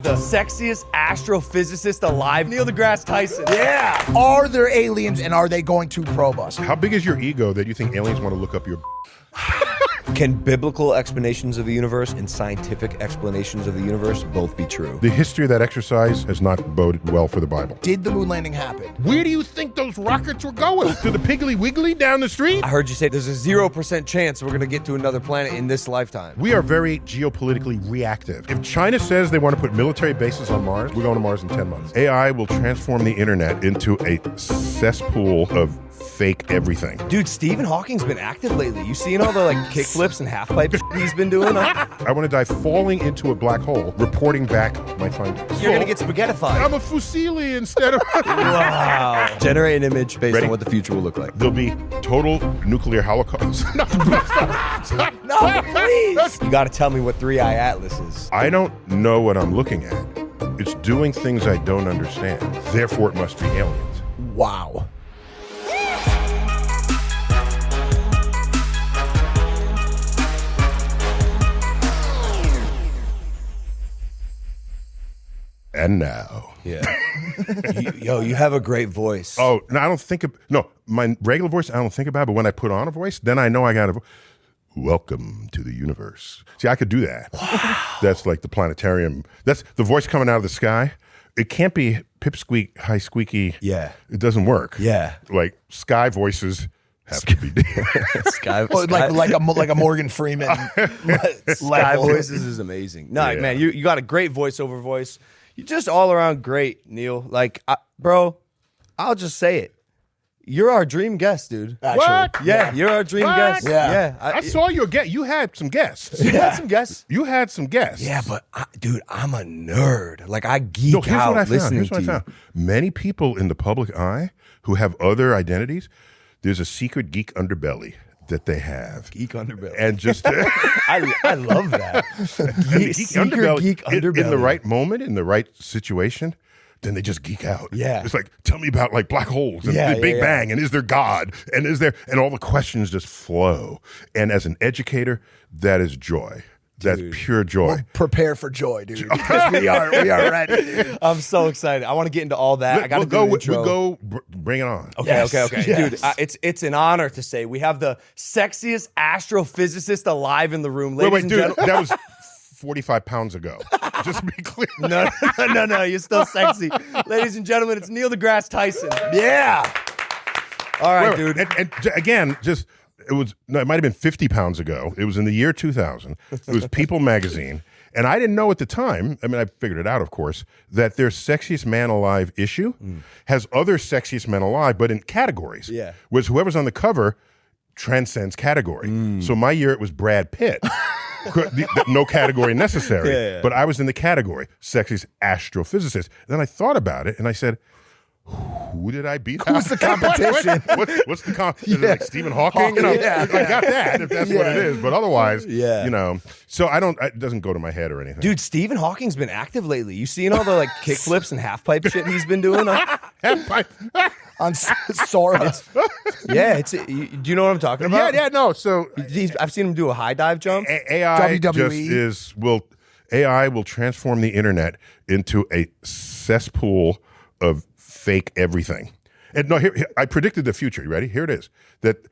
The sexiest astrophysicist alive, Neil deGrasse Tyson. Yeah. Are there aliens and are they going to probe us? How big is your ego that you think aliens want to look up your Can biblical explanations of the universe and scientific explanations of the universe both be true? The history of that exercise has not boded well for the Bible. Did the moon landing happen? Where do you think those rockets were going? To the Piggly Wiggly down the street? I heard you say there's a 0% chance we're going to get to another planet in this lifetime. We are very geopolitically reactive. If China says they want to put military bases on Mars, we're going to Mars in 10 months. AI will transform the internet into a cesspool of fake everything. Dude, Stephen Hawking's been active lately. You seen all the kick flips and half pipe he's been doing? I want to die falling into a black hole, reporting back my findings. You're going to get spaghettified. I'm a Fusili instead of... Wow. Generate an image based Ready? on what the future will look like. There'll be total nuclear holocaust. No, please. You got to tell me what 3-Eye Atlas is. I don't know what I'm looking at. It's doing things I don't understand. Therefore, it must be aliens. Wow. And now. Yeah. you have a great voice. Oh, no, I don't think of... No, my regular voice, I don't think about it, but when I put on a voice, then I know I got to... Welcome to the universe. See, I could do that. Wow. That's like the planetarium. That's the voice coming out of the sky. It can't be pipsqueak, high squeaky. Yeah. It doesn't work. Yeah. Like sky voices have to be... Sky, Oh, like a Morgan Freeman. Sky voices is amazing. No, Yeah. man, you got a great voiceover voice. You're just all around great, Neil. Bro, I'll just say it. You're our dream guest, dude. Actually. What? Yeah, you're our dream What? guest. Yeah. I saw your guest. You had some guests. You had some guests. You had some guests. Yeah, but dude, I'm a nerd. I geek No, here's out what I found. listening Here's what to I found. Many people in the public eye who have other identities, there's a secret geek underbelly that they have. Geek underbelly. And just I love that. geek Secret geek underbelly. in the right moment, in the right situation, then they just geek out. Yeah. It's like, tell me about black holes and Yeah, the Big yeah. Bang, and is there God? And and all the questions just flow. And as an educator, that is joy. That's pure joy. Well, prepare for joy, dude. Because we are ready. I'm so excited. I want to get into all that. I got to do an intro. Bring it on. Okay, Yes, okay. yes. Dude, it's an honor to say we have the sexiest astrophysicist alive in the room. Ladies Wait, and dude, gentlemen. that was 45 pounds ago. Just to be clear. No, you're still sexy. Ladies and gentlemen, it's Neil deGrasse Tyson. Yeah. All right, Wait, dude. And again, it might have been 50 pounds ago. It was in the year 2000. It was People magazine. And I didn't know at the time, I mean, I figured it out, of course, that their Sexiest Man Alive issue has other Sexiest Men Alive, but in categories. Yeah. Was whoever's on the cover transcends category. So my year, it was Brad Pitt. No category necessary. Yeah. But I was in the category, Sexiest Astrophysicist. And then I thought about it, and I said, who did I beat? Who's the competition? What's the competition? Is it like Stephen Hawking? You know, Yeah. I got that if that's what it is. But otherwise, Yeah. you know. So it doesn't go to my head or anything. Dude, Stephen Hawking's been active lately. You seen all the kick flips and half pipe shit he's been doing? On Sora. Yeah, do you know what I'm talking about? yeah, no. So I've seen him do a high dive jump. AI WWE. AI will transform the internet into a cesspool of fake everything. And no, here I predicted the future. You ready? Here it is. That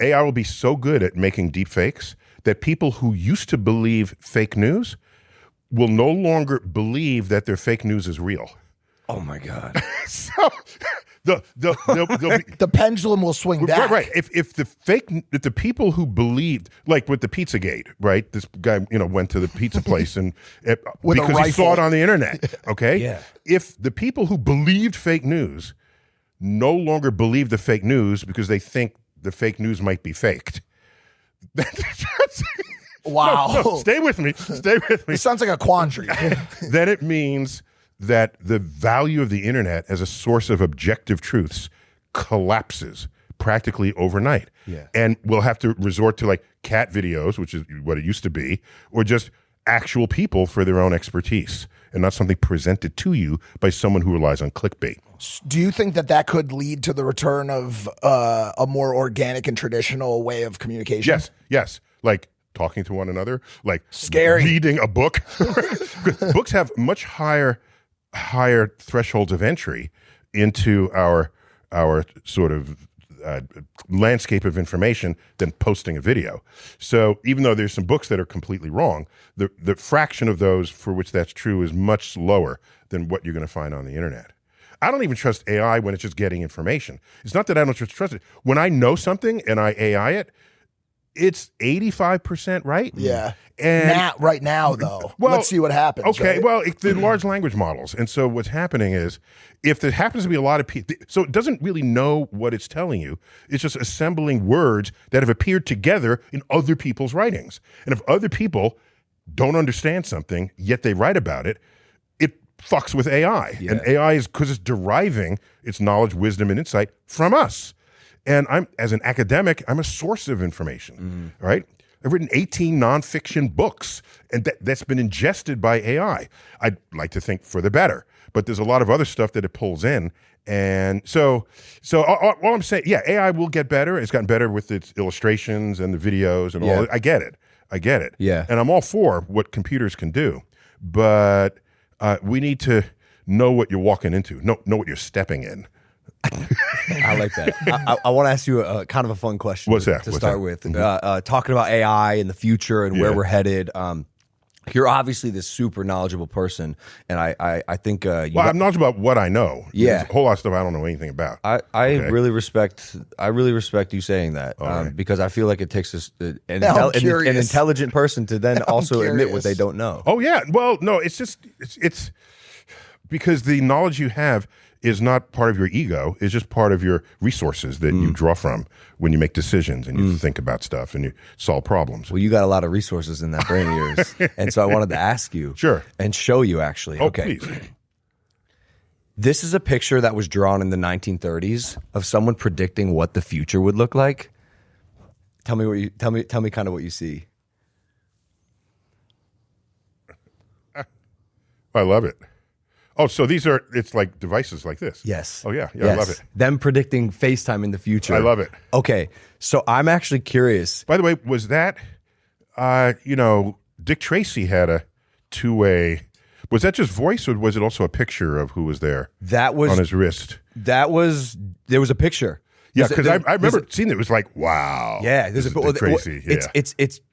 AI will be so good at making deep fakes that people who used to believe fake news will no longer believe that their fake news is real. Oh my God. So they'll be, The pendulum will swing back. right. If the people who believed, like with the Pizzagate, right? This guy, went to the pizza place and With a because he saw rifle. it on the internet. Okay. Yeah. If the people who believed fake news no longer believe the fake news because they think the fake news might be faked. Wow. No, stay with me. Stay with me. It sounds like a quandary. Then it means that the value of the internet as a source of objective truths collapses practically overnight. Yeah. And we'll have to resort to cat videos, which is what it used to be, or just actual people for their own expertise and not something presented to you by someone who relies on clickbait. Do you think that could lead to the return of a more organic and traditional way of communication? Yes. Like talking to one another, like Scary. reading a book. Books have much higher thresholds of entry into our sort of landscape of information than posting a video. So even though there's some books that are completely wrong, the fraction of those for which that's true is much lower than what you're going to find on the internet. I don't even trust AI when it's just getting information. It's not that I don't trust it. When I know something and I AI it, it's 85% right. Yeah. And right now, though. well, let's see what happens. Okay, right? well, the large language models. And so what's happening is if there happens to be a lot of people, so it doesn't really know what it's telling you. It's just assembling words that have appeared together in other people's writings. And if other people don't understand something, yet they write about it, it fucks with AI. Yeah. And AI is because it's deriving its knowledge, wisdom, and insight from us. And as an academic, I'm a source of information, right? I've written 18 nonfiction books, and that's been ingested by AI. I'd like to think for the better, but there's a lot of other stuff that it pulls in. And so all I'm saying, yeah, AI will get better. It's gotten better with its illustrations and the videos and all. I get it. Yeah. And I'm all for what computers can do, but we need to know what you're walking into, know what you're stepping in. I like that. I want to ask you a kind of a fun question. What's that? To What's start that? with? Talking about AI and the future and where Yeah. we're headed. You're obviously this super knowledgeable person, and I think I'm knowledgeable about what I know. Yeah. There's a whole lot of stuff I don't know anything about. I really respect you saying that right. because I feel like it takes an Now I'm curious. intelligent person to then also admit what curious. they don't know. Oh yeah. Well, no, it's because the knowledge you have is not part of your ego. It's just part of your resources that you draw from when you make decisions and you think about stuff and you solve problems. Well, you got a lot of resources in that brain of yours, and so I wanted to ask you, Sure. and show you actually. Oh, Okay, please. this is a picture that was drawn in the 1930s of someone predicting what the future would look like. Tell me kind of what you see. I love it. Oh, so it's like devices like this. Yes. Oh yeah. Yes. I love it. Them predicting FaceTime in the future. I love it. Okay, so I'm actually curious. By the way, was that, Dick Tracy had a two-way, was that just voice or was it also a picture of who was there That was on his wrist? there was a picture. Yeah, There's a- because I there's remember a- seeing it. It was like, wow. Yeah, this is Dick Tracy. Yeah.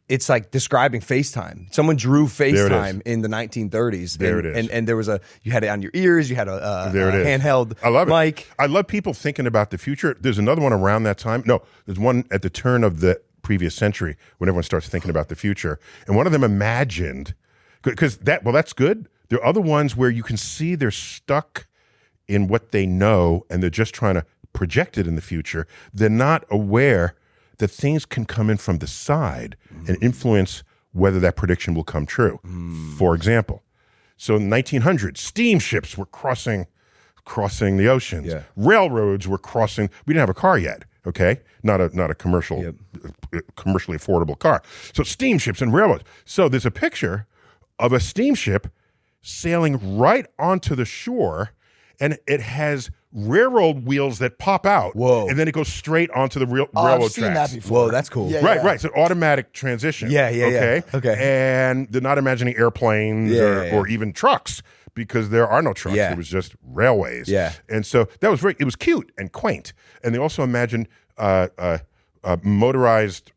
It's like describing FaceTime. Someone drew There it is. FaceTime in the 1930s. There and, it is. And there was you had it on your ears. You had a There it is. handheld I love mic. it. I love people thinking about the future. There's another one around that time. No, there's one at the turn of the previous century when everyone starts thinking about the future. And one of them imagined, because that's good. There are other ones where you can see they're stuck in what they know and they're just trying to project it in the future. They're not aware that things can come in from the side and influence whether that prediction will come true. For example, so in the 1900s, steamships were crossing the oceans. Yeah. Railroads were crossing. We didn't have a car yet. Okay, not a commercially affordable car. So steamships and railroads. So there's a picture of a steamship sailing right onto the shore, and it has railroad wheels that pop out. Whoa. And then it goes straight onto the railroad I've seen tracks. that before. Whoa, that's cool. Yeah, Right, yeah. right. It's an automatic transition. Yeah. Okay. And they're not imagining airplanes Yeah. or even trucks because there are no trucks. Yeah. It was just railways. Yeah. And so that was it was cute and quaint. And they also imagined motorized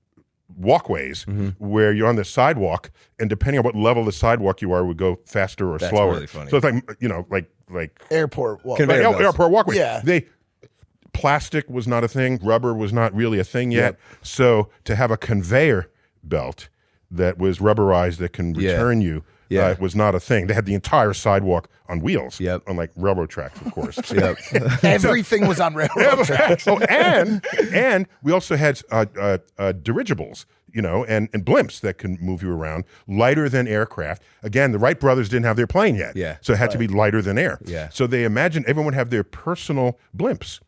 walkways where you're on the sidewalk, and depending on what level of the sidewalk you are, would go faster or That's slower. really funny. So it's like Airport. Well, Conveyor belts. airport walkway. Yeah. Plastic was not a thing. Rubber was not really a thing yet. Yep. So to have a conveyor belt that was rubberized that can return you was not a thing. They had the entire sidewalk on wheels. Yep. Unlike railroad tracks, of course. Yep. everything was on railroad tracks. Oh, and we also had dirigibles, and blimps that can move you around, lighter than aircraft. Again, the Wright brothers didn't have their plane yet, Yeah. so it had to be lighter than air. Yeah. So they imagined everyone would have their personal blimps.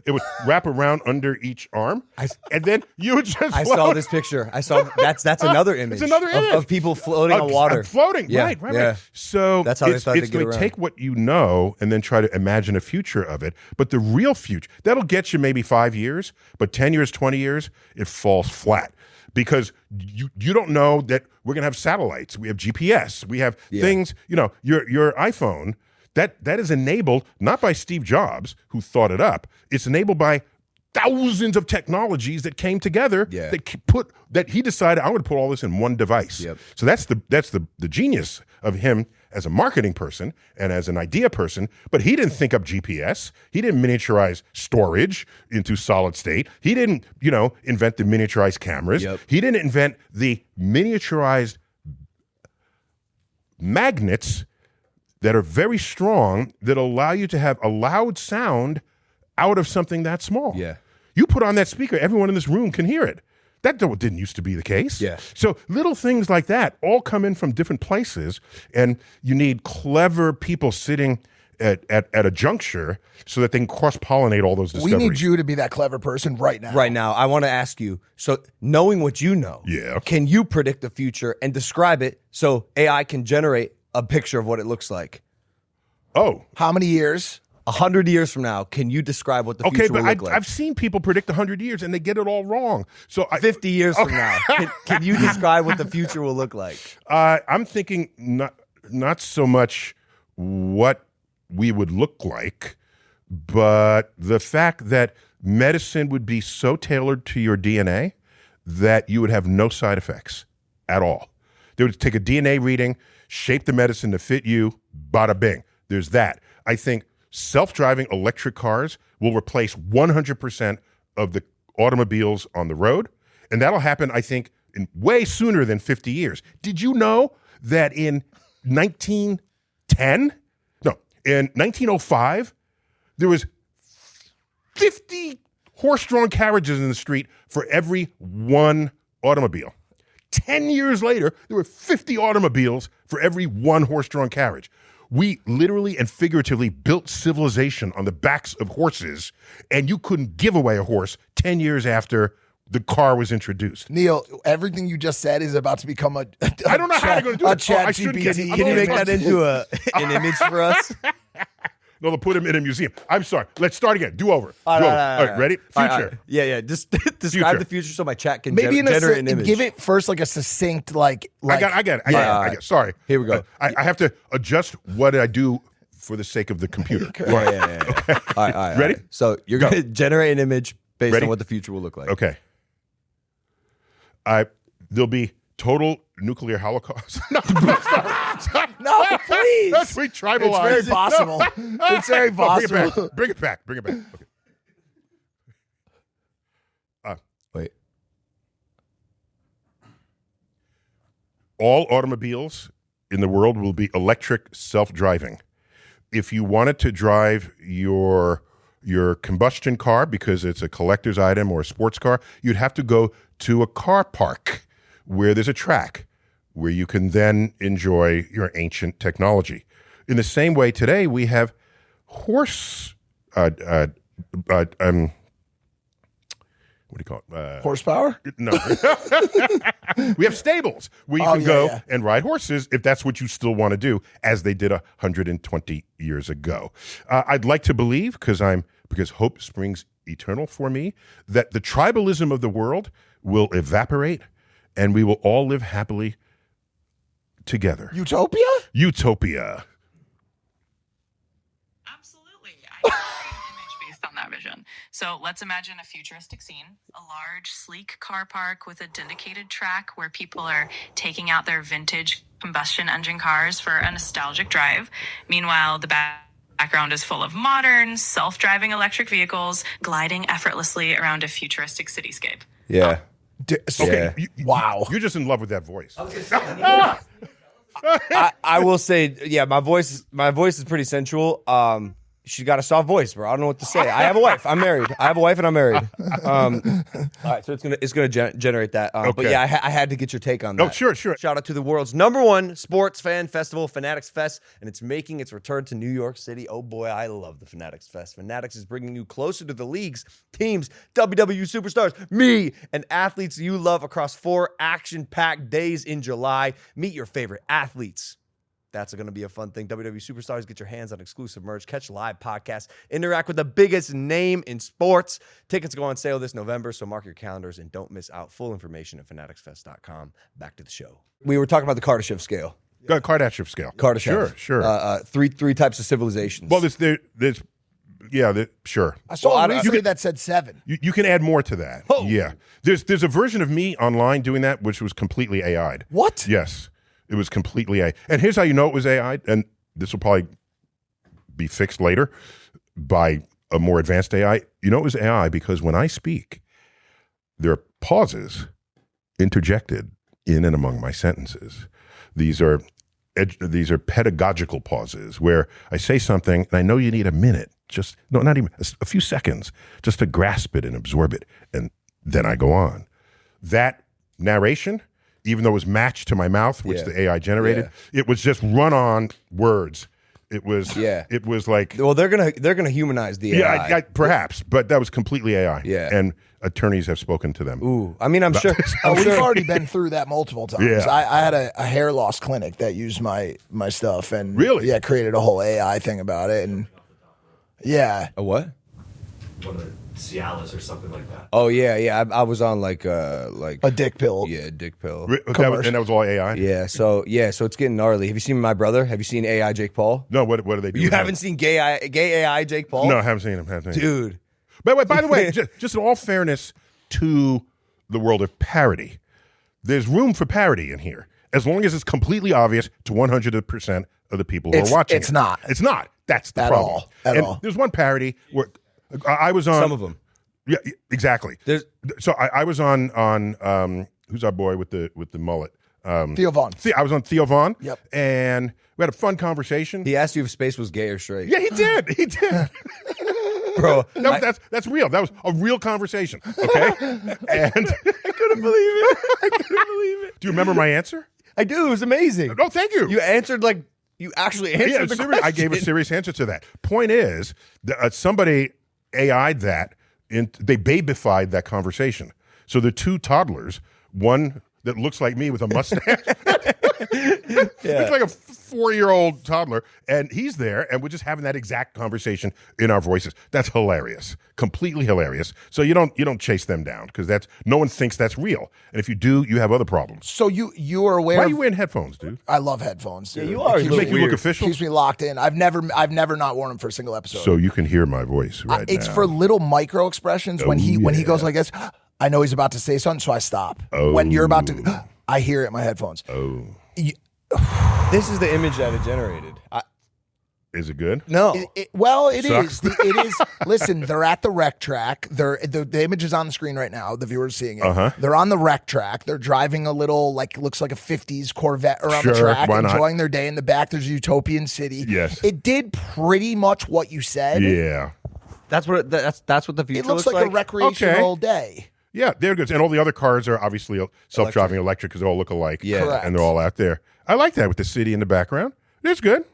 It would wrap around under each arm, and then you would just. I saw this picture. I saw that's another image. It's another image of people floating on water. Floating, Yeah, right. yeah. So that's how they thought it's to get going to around. take what you know and then try to imagine a future of it. But the real future, that'll get you maybe 5 years, but 10 years, 20 years, it falls flat. Because you don't know that we're going to have satellites. We have GPS. We have things, your iPhone, that is enabled not by Steve Jobs, who thought it up. It's enabled by thousands of technologies that came together that he decided, I'm going to put all this in one device. Yep. So that's the genius of him as a marketing person and as an idea person. But he didn't think up GPS. He didn't miniaturize storage into solid state. He didn't, invent the miniaturized cameras. Yep. He didn't invent the miniaturized magnets that are very strong that allow you to have a loud sound out of something that small. Yeah. You put on that speaker, everyone in this room can hear it. That didn't used to be the case. Yeah. So little things like that all come in from different places, and you need clever people sitting at a juncture so that they can cross-pollinate all those discoveries. We need you to be that clever person right now. Right now, I want to ask you, so knowing what you know, can you predict the future and describe it so AI can generate a picture of what it looks like? Oh. How many years? 100 years from now, can you describe what the future will look like? I've seen people predict 100 years and they get it all wrong. So 50 years from now, can you describe what the future will look like? I'm thinking not so much what we would look like, but the fact that medicine would be so tailored to your DNA that you would have no side effects at all. They would take a DNA reading, shape the medicine to fit you, bada bing. There's that. I think self-driving electric cars will replace 100% of the automobiles on the road, and that'll happen, I think, in way sooner than 50 years. Did you know that in 1905, there was 50 horse-drawn carriages in the street for every one automobile. 10 years later, there were 50 automobiles for every one horse-drawn carriage. We literally and figuratively built civilization on the backs of horses, and you couldn't give away a horse 10 years after the car was introduced. Neil, everything you just said is about to become a I don't know how they're going to do it. chat I shouldn't get- GPT. Can you make that into an image for us? No, they'll put him in a museum. I'm sorry. Let's start again. Do over. All Do right, over. all right. Ready? All Future. right. Yeah. Just describe Future. the future so my chat can Maybe generate an image. give it first like a succinct I got it. Sorry. Here we go. I have to adjust what I do for the sake of the computer. Yeah. Okay. All right. Ready? So you're going to generate an image based Ready? on what the future will look like. Okay. There'll be total nuclear holocaust. No, please. That's we tribalized. It's very possible. It's very possible. Bring it back. Okay. Wait. All automobiles in the world will be electric self-driving. If you wanted to drive your combustion car because it's a collector's item or a sports car, you'd have to go to a car park where there's a track where you can then enjoy your ancient technology. In the same way, today we have horse, what do you call it? Horsepower? No. We have stables where you can go and ride horses if that's what you still want to do, as they did 120 years ago. I'd like to believe, because hope springs eternal for me, that the tribalism of the world will evaporate and we will all live happily together. Utopia? Utopia. Absolutely. I can create an image based on that vision. So let's imagine a futuristic scene, a large, sleek car park with a dedicated track where people are taking out their vintage combustion engine cars for a nostalgic drive. Meanwhile, the background is full of modern, self-driving electric vehicles gliding effortlessly around a futuristic cityscape. Yeah. Okay. Wow. You're just in love with that voice. I will say, yeah, my voice is pretty sensual. She's got a soft voice, bro. I don't know what to say. I have a wife. I'm married. I have a wife and I'm married. All right, so it's gonna generate that. But Okay. yeah, I had to get your take on that. Oh, sure. Shout out to the world's #1 sports fan festival, Fanatics Fest, and it's making its return to New York City. Oh boy, I love the Fanatics Fest. Fanatics is bringing you closer to the leagues, teams, WWE superstars, me, and athletes you love across 4 action-packed days in July. Meet your favorite athletes. That's going to be a fun thing. WWE superstars, get your hands on exclusive merch, catch live podcasts, interact with the biggest name in sports. Tickets go on sale this November, so mark your calendars and don't miss out. Full information at fanaticsfest.com. Back to the show. We were talking about the Kardashev scale. Kardashev scale. Kardashev. Sure. Three types of civilizations. Well, sure. I saw Well, recently that said 7. You can add more to that. Oh. Yeah. There's a version of me online doing that, which was completely AI'd. What? Yes. It was completely AI. And here's how you know it was AI, and this will probably be fixed later by a more advanced AI. You know it was AI because when I speak, there are pauses interjected in and among my sentences. These are pedagogical pauses where I say something and I know you need a minute, not even a few seconds, just to grasp it and absorb it, and then I go on. That narration, even though it was matched to my mouth, which the AI generated, it was just run-on words. It was like, well, they're gonna humanize the AI. yeah, perhaps, but that was completely AI. Yeah. And attorneys have spoken to them. Ooh, I mean, I'm sure. We've already been through that multiple times. Yeah. I had a hair loss clinic that used my stuff and Really? yeah, created a whole AI thing about it. And yeah. A what? One of the Cialis or something like that. Oh yeah. I was on like A dick pill. Yeah, dick pill. And that was all AI? Yeah, so it's getting gnarly. Have you seen my brother? Have you seen AI Jake Paul? No, what do they do? You with haven't seen gay AI Jake Paul? No, I haven't seen him. Dude. By the way, just in all fairness to the world of parody, there's room for parody in here, as long as it's completely obvious to 100% of the people who are watching. It's not. It's not. That's the At problem. all. At And all. There's one parody where I was on. Some of them. Yeah, exactly. So I was on who's our boy with the mullet? Theo Vaughn. I was on Theo Vaughn. Yep. And we had a fun conversation. He asked you if space was gay or straight. Yeah, he did. He did. Bro. That's real. That was a real conversation. Okay. And I couldn't believe it. Do you remember my answer? I do. It was amazing. No, thank you. You answered like you actually answered the question. I gave a serious answer to that. Point is, somebody AI'd that. They babyfied that conversation. So the 2 toddlers, one that looks like me with a mustache, looks like a 4-year-old toddler, and he's there, and we're just having that exact conversation in our voices. That's hilarious, completely hilarious. So you don't chase them down because no one thinks that's real, and if you do, you have other problems. So you are aware? Why are you wearing headphones, dude? I love headphones. Dude. Yeah, you are. Does it make you look official? Keeps me locked in. I've never not worn them for a single episode. So you can hear my voice right now. It's for little micro expressions when he goes like this. I know he's about to say something, so I stop. When you're about to, I hear it in my headphones. Oh, This is the image that it generated. is it good? No. It Sucks. is. It is. Listen, they're at the rec track. The image is on the screen right now. The viewer's seeing it. Uh-huh. They're on the rec track. They're driving a little, looks like a 50s Corvette around the Sure, track, why not? enjoying their day. In the back, there's a utopian city. Yes. It did pretty much what you said. Yeah. That's what the future It looks like a recreational day. Yeah, they're good. And all the other cars are obviously self-driving electric because they all look alike. Yeah. Correct. And they're all out there. I like that with the city in the background. It's good.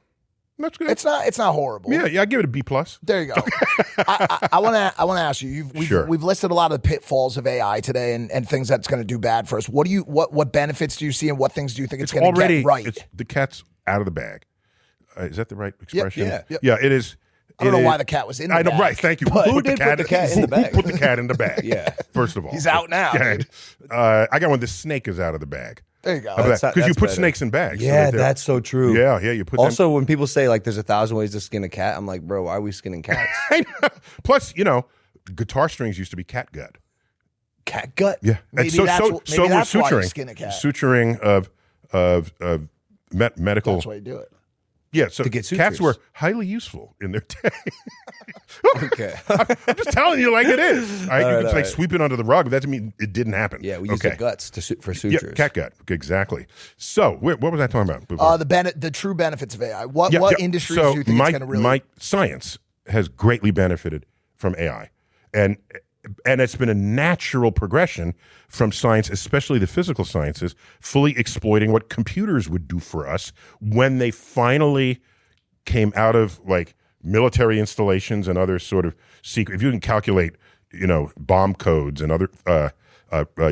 That's good. It's not horrible. Yeah, I give it a B+. There you go. I want to ask you. We've listed a lot of the pitfalls of AI today and things that's going to do bad for us. What benefits do you see and what things do you think it's going to get right? The cat's out of the bag. Is that the right expression? Yep. Yeah, it is. I don't know why the cat was in the bag. I know, right? Thank you. Who did put the cat in the bag? Who put the cat in the bag? Yeah. First of all, He's out now. Okay. I got one. The snake is out of the bag. There you go. Because you that's put better. snakes in bags. Yeah, so that's so true. Yeah, you put Also, when people say like there's 1,000 ways to skin a cat, I'm like, bro, why are we skinning cats? them. Plus, guitar strings used to be cat gut. Cat gut? Yeah, Maybe and that's was why you suturing. skin a cat. Suturing of medical. That's why you do it. Yeah, so To get cats sutures. were highly useful in their day. Okay. I'm just telling you like it is. All right, you can all say right. sweep it under the rug. That doesn't mean it didn't happen. Yeah, we use the guts for Yeah, sutures. cat gut. Exactly. So, what was I talking about? before? The true benefits of AI. What industries do you think it's going to really? My science has greatly benefited from AI. And it's been a natural progression from science, especially the physical sciences, fully exploiting what computers would do for us when they finally came out of like military installations and other sort of secret. If you can calculate, bomb codes and other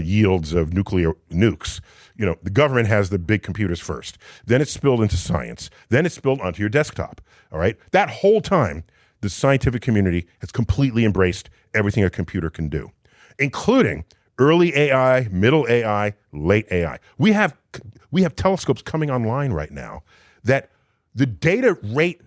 yields of nuclear nukes, the government has the big computers first. Then it's spilled into science. Then it's spilled onto your desktop. All right. That whole time, the scientific community has completely embraced everything a computer can do, including early AI, middle AI, late AI. We have telescopes coming online right now that the data rate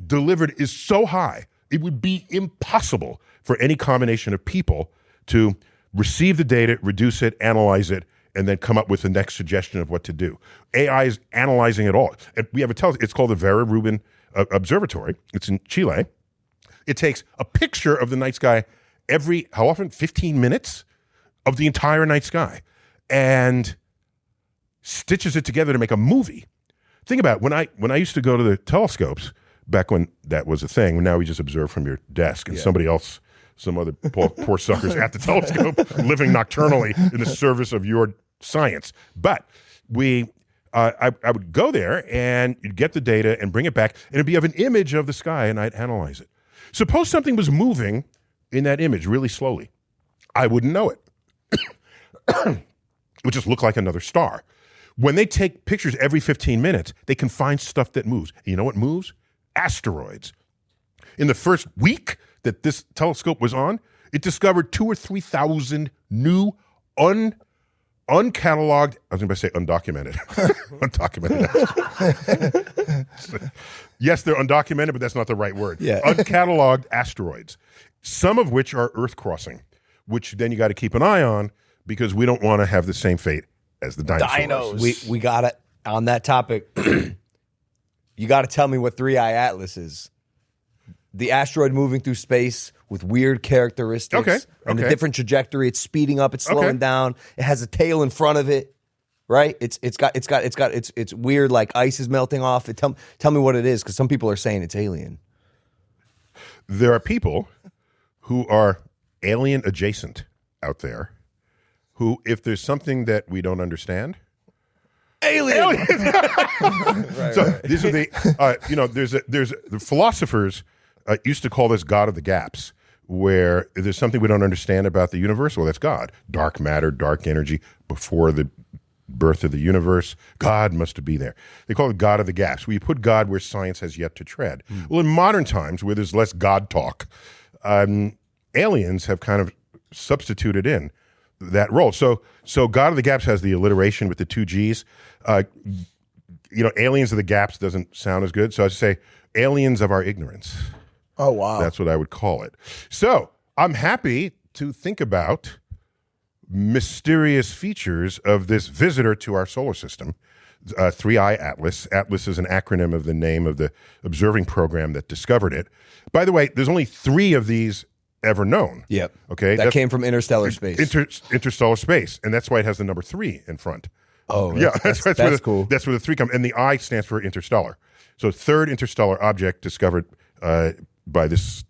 delivered is so high, it would be impossible for any combination of people to receive the data, reduce it, analyze it, and then come up with the next suggestion of what to do. AI is analyzing it all. And we have it's called the Vera Rubin Observatory. It's in Chile. It takes a picture of the night sky how often? 15 minutes of the entire night sky and stitches it together to make a movie. Think about it. When I used to go to the telescopes, back when that was a thing, now we just observe from your desk and somebody else, some other poor suckers at the telescope living nocturnally in the service of your science. But I would go there and you'd get the data and bring it back, and it'd be of an image of the sky, and I'd analyze it. Suppose something was moving in that image really slowly. I wouldn't know it. It would just look like another star. When they take pictures every 15 minutes, they can find stuff that moves. And you know what moves? Asteroids. In the first week that this telescope was on, it discovered 2,000 or 3,000 new uncatalogued, I was going to say undocumented. Undocumented. Yes, they're undocumented, but that's not the right word. Yeah. Uncatalogued asteroids, some of which are Earth crossing, which then you got to keep an eye on because we don't want to have the same fate as the dinosaurs. We got it on that topic. You got to tell me what 3I Atlas is. The asteroid moving through space with weird characteristics and a different trajectory. It's speeding up. It's slowing down. It has a tail in front of it, right? It's weird. Like ice is melting off. Tell me what it is, because some people are saying it's alien. There are people who are alien adjacent out there, who, if there's something that we don't understand, alien. So these are the there's the philosophers. Used to call this God of the gaps, where if there's something we don't understand about the universe, well, that's God. Dark matter, dark energy, before the birth of the universe, God must be there. They call it God of the gaps, where you put God where science has yet to tread. Well, in modern times, where there's less God talk, aliens have kind of substituted in that role. So God of the gaps has the alliteration with the two G's. Aliens of the gaps doesn't sound as good, so I say aliens of our ignorance. Oh, wow. That's what I would call it. So I'm happy to think about mysterious features of this visitor to our solar system, 3I Atlas. Atlas is an acronym of the name of the observing program that discovered it. By the way, there's only 3 of these ever known. Yep. Okay. That came from interstellar space. Interstellar space. And that's why it has the number 3 in front. Oh, that's cool. That's where the 3 come. And the I stands for interstellar. So third interstellar object discovered by this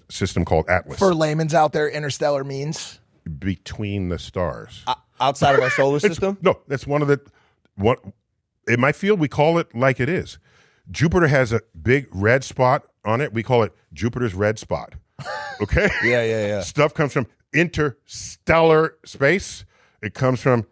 system called Atlas. For layman's out there, interstellar means? Between the stars. Outside of our solar system? No, that's one in my field, we call it like it is. Jupiter has a big red spot on it. We call it Jupiter's red spot. Okay? Yeah. Stuff comes from interstellar space. It comes from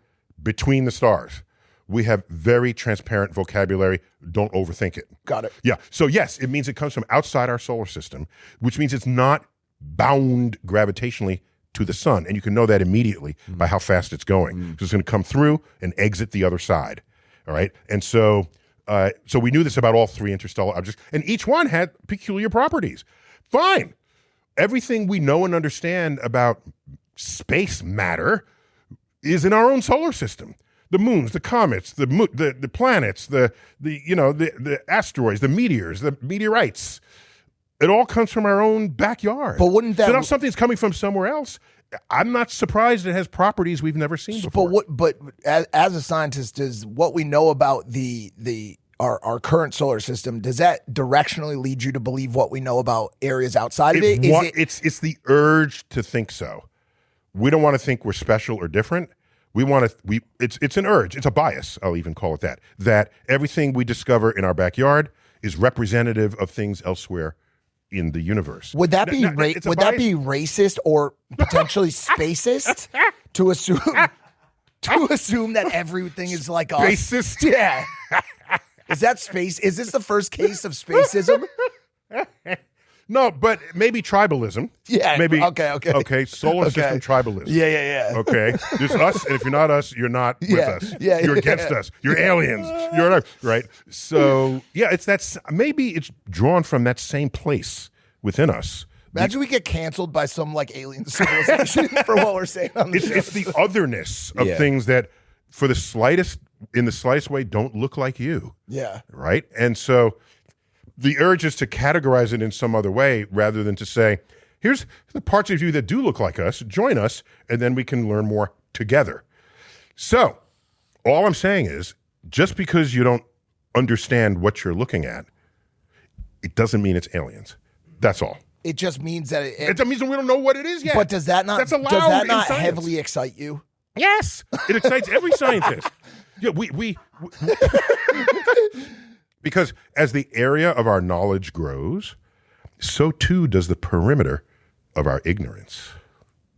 between the stars. We have very transparent vocabulary. Don't overthink it. Got it. Yeah. So yes, it means it comes from outside our solar system, which means it's not bound gravitationally to the sun. And you can know that immediately by how fast it's going. So it's going to come through and exit the other side. All right. And so we knew this about all 3 interstellar objects, and each one had peculiar properties. Fine. Everything we know and understand about space matter is in our own solar system. The moons, the comets, the planets, the asteroids, the meteors, the meteorites. It all comes from our own backyard. But wouldn't that? So now something's coming from somewhere else. I'm not surprised it has properties we've never seen before. But as a scientist, does what we know about the our current solar system, does that directionally lead you to believe what we know about areas outside of it? It's the urge to think so. We don't want to think we're special or different. We want to. It's an urge. It's a bias. I'll even call it that. That everything we discover in our backyard is representative of things elsewhere in the universe. Would that be racist or potentially spacist to assume that everything is like us? Racist? Yeah. Is that space? Is this the first case of spacism? No, but maybe tribalism. Yeah. Maybe. Okay. Solar system tribalism. Yeah. Okay. There's us, and if you're not us, you're not with us. You're against us. You're aliens. You're not, right. So yeah, maybe it's drawn from that same place within us. Imagine we get canceled by some like alien civilization for what we're saying on the show. It's the otherness of things that, in the slightest way, don't look like you. Yeah. Right. And so the urge is to categorize it in some other way rather than to say, here's the parts of you that do look like us, join us, and then we can learn more together. So all I'm saying is, just because you don't understand what you're looking at, it doesn't mean it's aliens. That's all. It just means that it means that we don't know what it is yet. But does that not heavily excite you? Yes. It excites every scientist. Yeah, we because as the area of our knowledge grows, so too does the perimeter of our ignorance.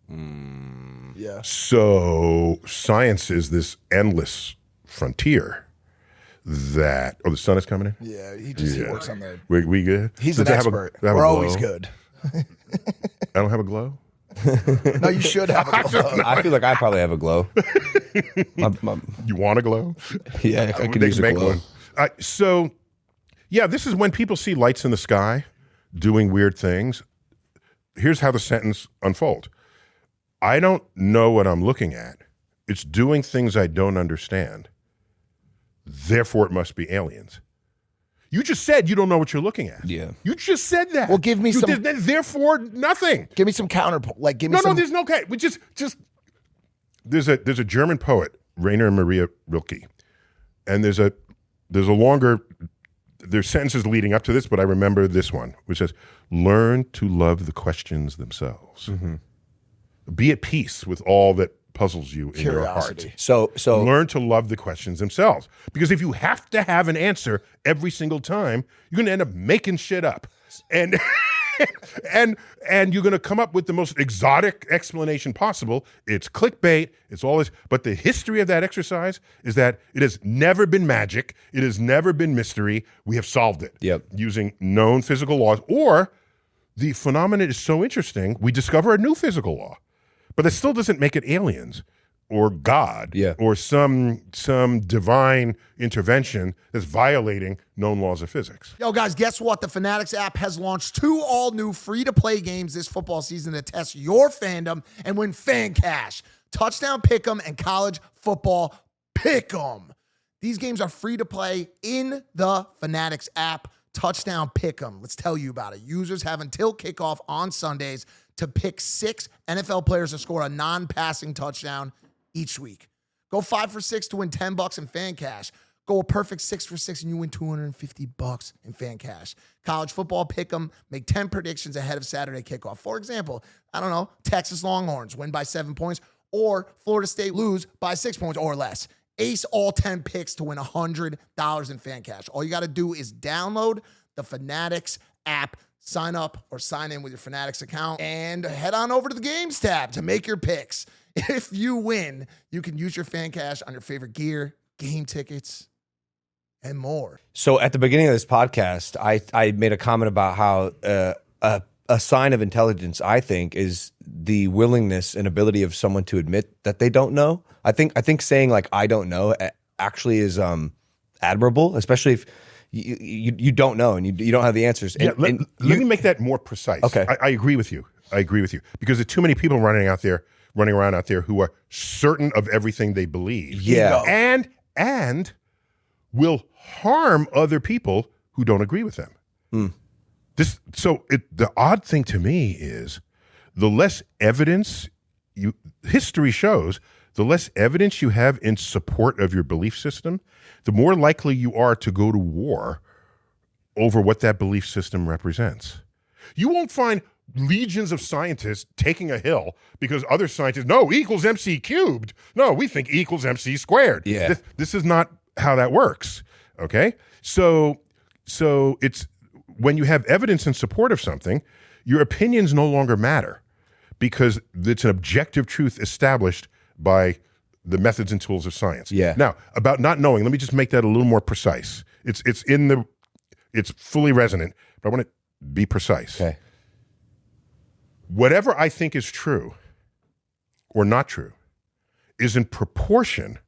Yeah. So science is this endless frontier that... Oh, the sun is coming in? Yeah, he works on that. We good? He's an expert. We're always good. I don't have a glow? No, you should have a glow. I feel like I probably have a glow. You want a glow? Yeah, I could use a glow. So, yeah, this is when people see lights in the sky doing weird things. Here's how the sentence unfolds. I don't know what I'm looking at. It's doing things I don't understand. Therefore, it must be aliens. You just said you don't know what you're looking at. Yeah. You just said that. Well, give me some... Therefore, nothing. Give me some counterpoint. Like, give me No, some... there's no... Okay, we just... There's a German poet, Rainer Maria Rilke, and there's sentences leading up to this, but I remember this one, which says, learn to love the questions themselves. Mm-hmm. Be at peace with all that puzzles you in your heart. So learn to love the questions themselves. Because if you have to have an answer every single time, you're going to end up making shit up. And and you're going to come up with the most exotic explanation possible. It's clickbait. It's all this. But the history of that exercise is that it has never been magic. It has never been mystery. We have solved it using known physical laws. Or the phenomenon is so interesting, we discover a new physical law. But that still doesn't make it aliens or God or some divine intervention that's violating known laws of physics. Yo, guys, guess what? The Fanatics app has launched 2 all-new free-to-play games this football season to test your fandom and win fan cash. Touchdown Pick'em and College Football Pick'em. These games are free to play in the Fanatics app. Touchdown Pick'em. Let's tell you about it. Users have until kickoff on Sundays to pick 6 NFL players to score a non-passing touchdown each week. Go 5 for 6 to win $10 in fan cash. Go a perfect 6 for 6 and you win $250 in fan cash. College Football Pick'em. Make 10 predictions ahead of Saturday kickoff. For example, I don't know, Texas Longhorns win by 7 points, or Florida State lose by 6 points or less. Ace all 10 picks to win $100 in fan cash. All you got to do is download the Fanatics app, sign up or sign in with your Fanatics account, and head on over to the Games tab to make your picks. If you win, you can use your fan cash on your favorite gear, game tickets, and more. So at the beginning of this podcast, I made a comment about how a sign of intelligence, I think, is the willingness and ability of someone to admit that they don't know. I think saying like I don't know actually is admirable, especially if you don't know and you don't have the answers. Let me make that more precise. Okay, I agree with you. Because there are too many people running around out there who are certain of everything they believe. Yeah, and will harm other people who don't agree with them. The odd thing to me is the less evidence history shows, the less evidence you have in support of your belief system, the more likely you are to go to war over what that belief system represents. You won't find legions of scientists taking a hill because other scientists, no, E equals MC cubed. No, we think E equals MC squared. Yeah. This is not how that works, okay? So it's when you have evidence in support of something, your opinions no longer matter because it's an objective truth established by the methods and tools of science. Yeah. Now, about not knowing, let me just make that a little more precise. It's fully resonant, but I want to be precise. Okay. Whatever I think is true or not true is in proportion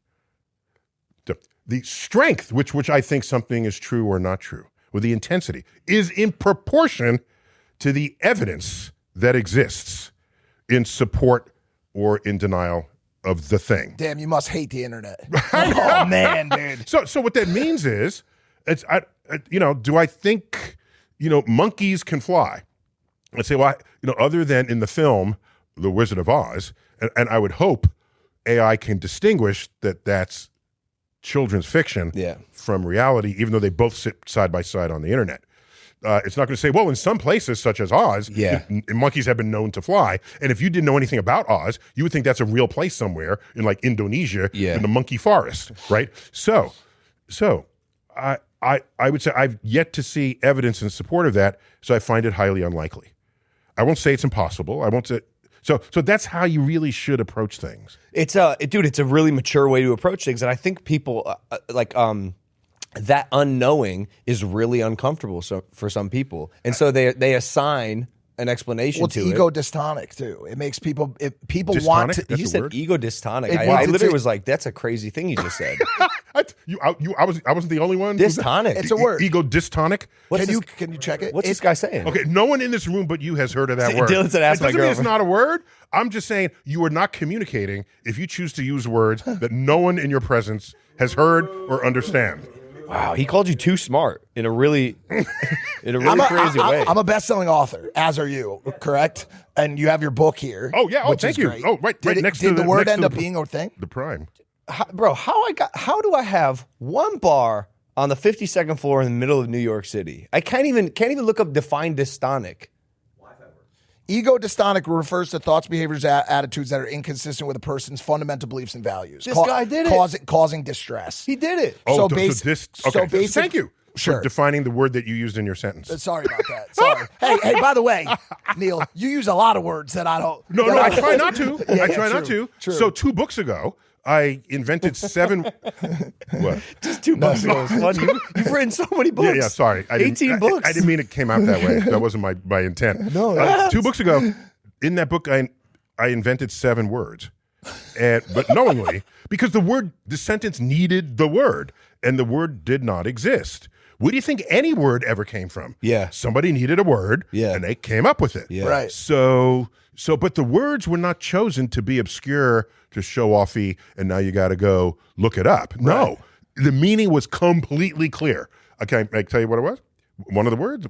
to the strength which I think something is true or not true, or the intensity, is in proportion to the evidence that exists in support or in denial of the thing. Damn, you must hate the internet. Oh, man, dude. So what that means is, do I think, monkeys can fly? I'd say, well, other than in the film, The Wizard of Oz, and I would hope AI can distinguish that that's children's fiction from reality, even though they both sit side by side on the internet. It's not going to say, well, in some places, such as Oz, monkeys have been known to fly. And if you didn't know anything about Oz, you would think that's a real place somewhere in like Indonesia in the monkey forest, right? So I would say I've yet to see evidence in support of that, so I find it highly unlikely. I won't say it's impossible. I won't say so that's how you really should approach things. It's a really mature way to approach things, and I think people that unknowing is really uncomfortable for some people, and so they assign an explanation to it. It's ego dystonic too. It makes people Dystonic? want to. That's You a said word? ego dystonic. It I wants literally to- was like, that's a crazy thing you just said. I wasn't the only one. Dystonic. It's a word. Ego dystonic. Can you check it? What's this guy saying? Okay, no one in this room but you has heard of that word. Dylan said, ask It my doesn't mean it's girlfriend. not a word. I'm just saying you are not communicating if you choose to use words that no one in your presence has heard or understand. Wow, he called you too smart in a really crazy way. I'm a best-selling author, as are you, correct? And you have your book here. Oh, yeah. Oh, which thank is you. great. Oh, right next to did the the word next to end the up being a thing? The prime. How do I have one bar on the 52nd floor in the middle of New York City? I can't even look up define dystonic. Ego dystonic refers to thoughts, behaviors, attitudes that are inconsistent with a person's fundamental beliefs and values. This guy did it. Causing distress. He did it. Oh, So thank you Sure. for defining the word that you used in your sentence. Sorry about that. Sorry. hey, by the way, Neil, you use a lot of words that I don't. No, I try not to. Yeah, I try not true, to. true. So 2 books ago, I invented 7. What? Just 2 books ago. It's fun. You've written so many books. Yeah, sorry. 18 books. I didn't mean it came out that way. That wasn't my intent. No, 2 books ago, in that book, I invented 7 words. But knowingly, because the sentence needed the word, and the word did not exist. Where do you think any word ever came from? Yeah. Somebody needed a word, and they came up with it. Yeah. Right. So, but the words were not chosen to be obscure, to show offy, and now you got to go look it up. Right. No, the meaning was completely clear. Okay, I tell you what it was. One of the words,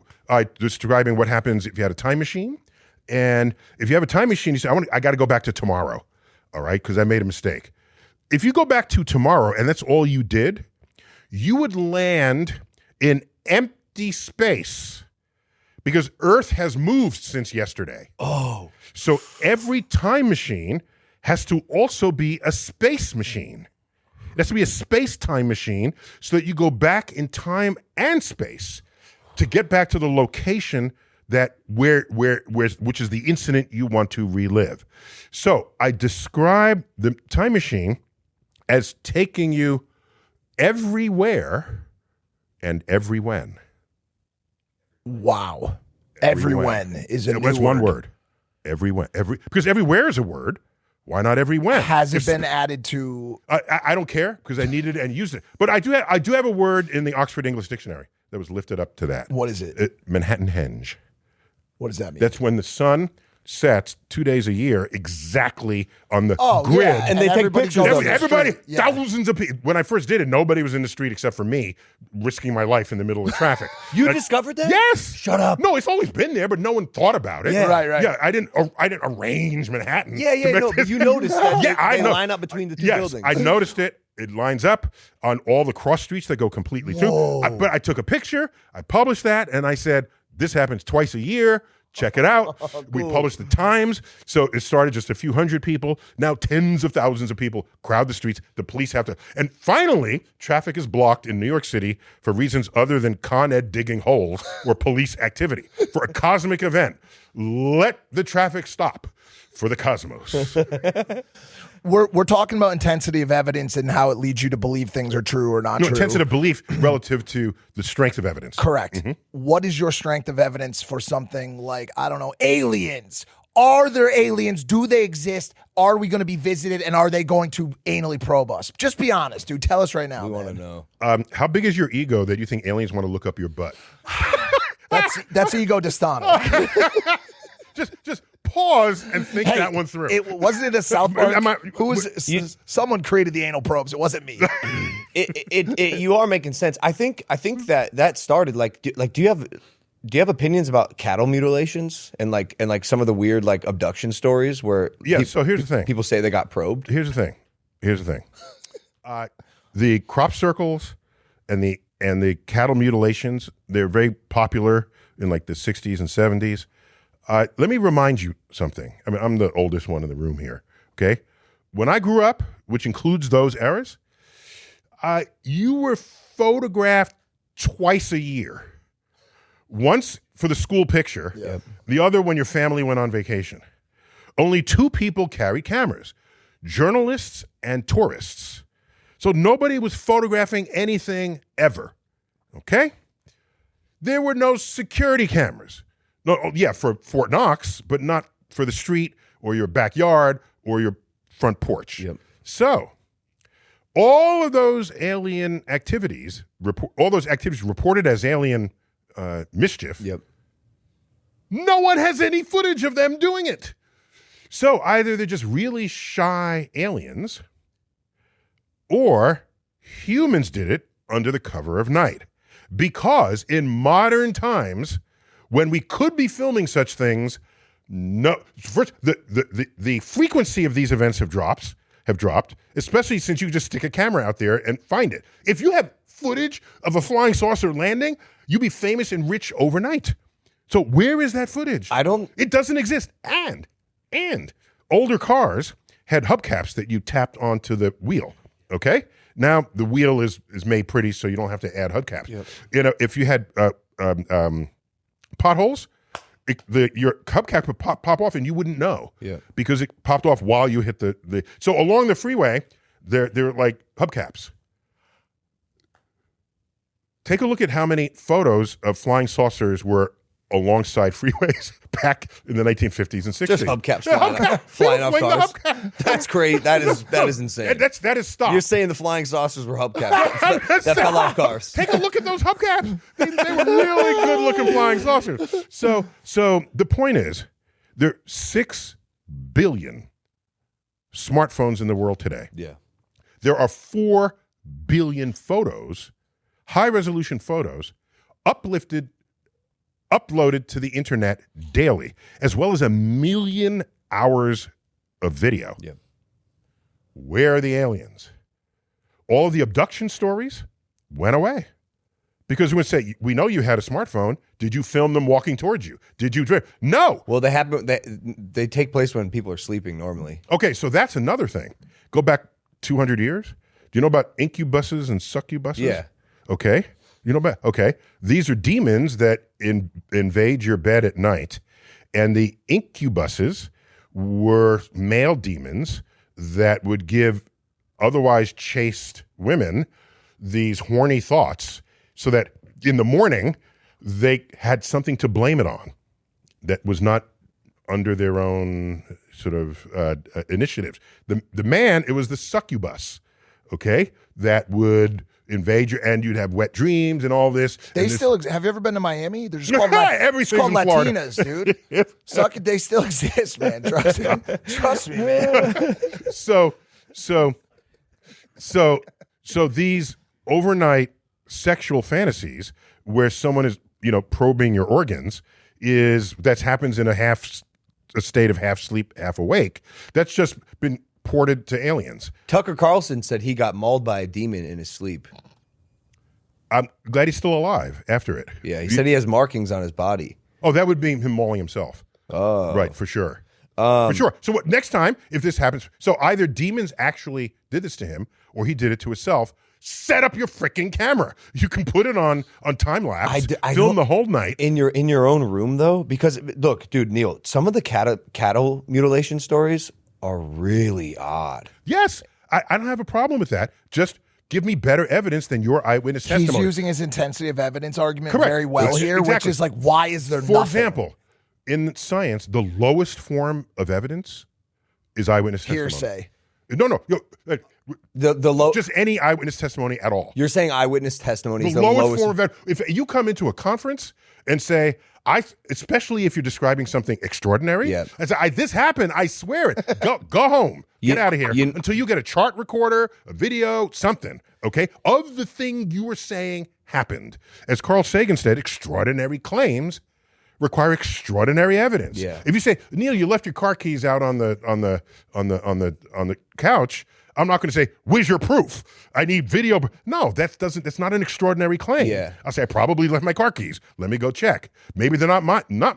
describing what happens if you had a time machine. And if you have a time machine, you say, I got to go back to tomorrow, all right, because I made a mistake. If you go back to tomorrow and that's all you did, you would land in empty space because Earth has moved since yesterday. Oh. So every time machine has to also be a space machine. It has to be a space-time machine so that you go back in time and space to get back to the location that which is the incident you want to relive. So I describe the time machine as taking you everywhere and every when. Wow. Every when is a new That's one word. Every when. Because everywhere is a word. Why not every when? Has it been added to? I don't care because I needed it and used it. But I do have a word in the Oxford English Dictionary that was lifted up to that. What is it? Manhattan henge. What does that mean? That's when the sun sets 2 days a year exactly on the Oh, grid. yeah. And they take everybody pictures goes of on the Everybody, street. Yeah. thousands of people. When I first did it, nobody was in the street except for me, risking my life in the middle of traffic. You discovered that? Yes. Shut up. No, it's always been there, but no one thought about it. Yeah. Right. Yeah, I didn't arrange Manhattan. Yeah, to make no, this- you noticed that Yeah, I they know. line up between the two Yes, buildings. I noticed it. It lines up on all the cross streets that go completely through. But I took a picture, I published that, and I said, this happens twice a year. Check it out. We published the times. So it started just a few hundred people. Now tens of thousands of people crowd the streets. The police have to. And finally, traffic is blocked in New York City for reasons other than Con Ed digging holes or police activity. For a cosmic event, let the traffic stop for the cosmos. We're talking about intensity of evidence and how it leads you to believe things are true or not No, true. intensity of belief relative to the strength of evidence. Correct. What is your strength of evidence for something like, I don't know, aliens? Are there aliens? Do they exist? Are we going to be visited? And are they going to anally probe us? Just be honest, dude. Tell us right now. We want to man. know. How big is your ego that you think aliens want to look up your butt? That's ego distano. Just pause and think that one through. Wasn't it a South Park? Am I- Who was someone created the anal probes? It wasn't me. You are making sense. I think that started do you have opinions about cattle mutilations and some of the weird abduction stories where So here's the thing. people say they got probed? Here's the thing. The crop circles and the cattle mutilations, they're very popular in the 60s and 70s. Let me remind you something. I mean, I'm the oldest one in the room here, okay? When I grew up, which includes those eras, you were photographed twice a year. Once for the school picture, the other when your family went on vacation. Only two people carried cameras, journalists and tourists. So nobody was photographing anything ever, okay? There were no security cameras. No, yeah, for Fort Knox, but not for the street or your backyard or your front porch. Yep. So, all of those alien activities, reported as alien mischief. Yep. No one has any footage of them doing it. So either they're just really shy aliens, or humans did it under the cover of night. Because in modern times, when we could be filming such things, first the frequency of these events have dropped, especially since you just stick a camera out there and find it. If you have footage of a flying saucer landing, you'll be famous and rich overnight. So where is that footage? It doesn't exist. And older cars had hubcaps that you tapped onto the wheel. Okay? Now the wheel is made pretty, so you don't have to add hubcaps. Yep. If you had potholes, your hubcap would pop off and you wouldn't know. Yeah. Because it popped off while you hit the so along the freeway, they're like hubcaps. Take a look at how many photos of flying saucers were alongside freeways back in the 1950s and 60s. Just hubcaps flying off cars. That's great. That is insane. That is stop. You're saying the flying saucers were hubcaps that fell off cars. Take a look at those hubcaps. They were really good-looking flying saucers. So the point is, there are 6 billion smartphones in the world today. Yeah. There are 4 billion photos, high-resolution photos, uploaded to the internet daily, as well as 1 million hours of video. Yep. Where are the aliens? All of the abduction stories went away. Because we would say, we know you had a smartphone. Did you film them walking towards you? Did you drive? No. Well, they take place when people are sleeping normally. Okay, so that's another thing. Go back 200 years. Do you know about incubuses and succubuses? Yeah. Okay. You know about, okay. These are demons that invade your bed at night. And the incubuses were male demons that would give otherwise chaste women these horny thoughts so that in the morning they had something to blame it on that was not under their own sort of initiatives. The man, it was the succubus, okay, that would invade your, and you'd have wet dreams and all this. They and this, still have you ever been to Miami? They're just called, Everything's called in Florida. Latinas, dude. Suck it, they still exist, man. Trust me, man. So these overnight sexual fantasies where someone is, probing your organs that happens in a state of half sleep, half awake. That's just been ported to aliens. Tucker Carlson said he got mauled by a demon in his sleep. I'm glad he's still alive after it. Yeah, he said he has markings on his body. Oh, that would be him mauling himself. Oh. Right, for sure. For sure. So what, next time, if this happens, so either demons actually did this to him or he did it to himself. Set up your freaking camera. You can put it on time lapse. Film the whole night in your own room, though, because look, dude, Neil, some of the cattle mutilation stories are really odd. Yes, I don't have a problem with that. Just give me better evidence than your eyewitness testimony. He's using his intensity of evidence argument Correct. very well here, Exactly. which is like, why is there For nothing? example, in science, the lowest form of evidence is eyewitness testimony. Hearsay. No. The low, just any eyewitness testimony at all. You're saying eyewitness testimony is The the lowest form of evidence. If you come into a conference and say, especially if you're describing something extraordinary, Yeah. and say, this happened, I swear it. Go home. Get out of here until you get a chart recorder, a video, something, okay, of the thing you were saying happened. As Carl Sagan said, extraordinary claims require extraordinary evidence. Yeah. If you say, Neil, you left your car keys out on the couch, I'm not going to say, where's your proof? I need video. No, that's not an extraordinary claim. Yeah. I'll say, I probably left my car keys. Let me go check. Maybe they're not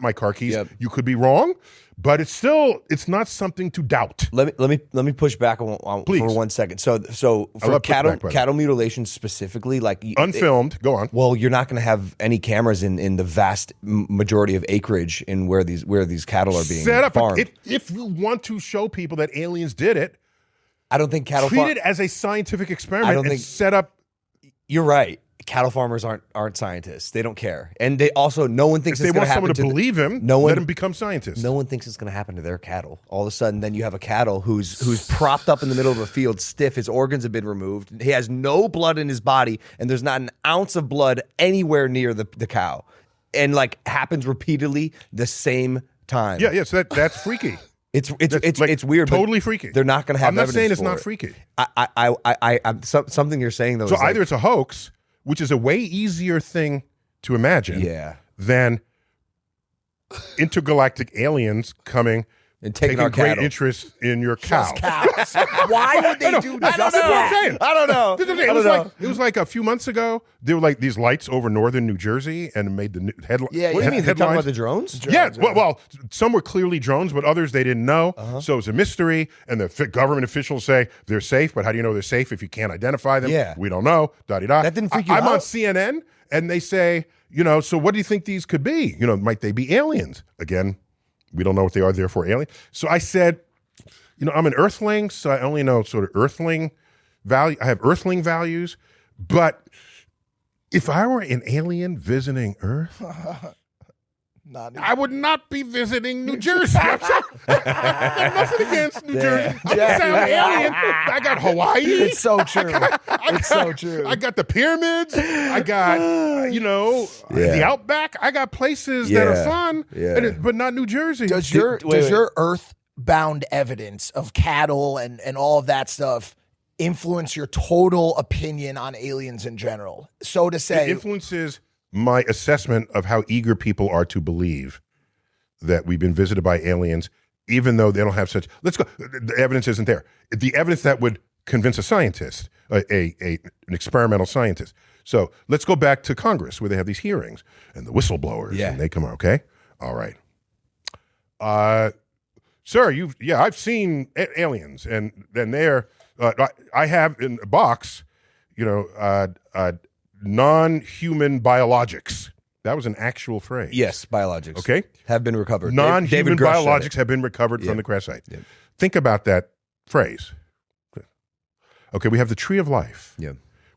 my car keys. Yep. You could be wrong, but it's not something to doubt. Let me push back on Please. for 1 second. So for cattle mutilation specifically, like Unfilmed. Go on. Well, you're not going to have any cameras in the vast majority of acreage in where these cattle are being Set up. farmed. If you want to show people that aliens did it, I don't think cattle treat it as a scientific experiment and set up. You're right. Cattle farmers aren't scientists. They don't care, and they also no one thinks If it's they going want to happen someone to believe him, let him become scientists. No one thinks it's going to happen to their cattle. All of a sudden, then you have a cattle who's propped up in the middle of a field, stiff. His organs have been removed. He has no blood in his body, and there's not an ounce of blood anywhere near the cow, and like happens repeatedly the same time. Yeah. So that's freaky. It's weird. Totally freaky. They're not going to have. I'm not saying evidence it's for not it. freaky. I'm something you're saying though. So is either like, it's a hoax, which is a way easier thing to imagine, than intergalactic aliens coming and taking our great cattle. interest in your cow. Cows. Why would they do just that? I don't know. know. It was like a few months ago. There were like these lights over northern New Jersey and made the headline. Yeah, What do you mean? They're talking headlines. about the drones? Yeah, well, some were clearly drones, but others they didn't know. So it's a mystery, and the government officials say they're safe, but how do you know they're safe if you can't identify them? Yeah. We don't know. Da-di-da. That didn't freak you I'm on out? CNN, and they say, so what do you think these could be? Might they be aliens? Again, we don't know what they are, therefore alien. So I said, I'm an earthling, so I only know sort of earthling value. I have earthling values, but if I were an alien visiting Earth, I would not be visiting New Jersey. I got nothing against New Jersey. I'm just saying I'm an alien. I got Hawaii. It's so true. It's so true. I got the pyramids. I got, the Outback. I got places that are fun, but not New Jersey. Does your earthbound evidence of cattle and all of that stuff influence your total opinion on aliens in general? So to say, it influences my assessment of how eager people are to believe that we've been visited by aliens, even though they don't have such. Let's go. The evidence isn't there. The evidence that would convince a scientist, an experimental scientist. So let's go back to Congress where they have these hearings and the whistleblowers, and they come out. Okay, all right, sir, I've seen aliens, and then they're. I have in a box, non-human biologics. That was an actual phrase. Yes, biologics. Okay. Have been recovered. Non-human David Grush said biologics it. have been recovered from the crash site. Yeah. Think about that phrase. Okay, we have the tree of life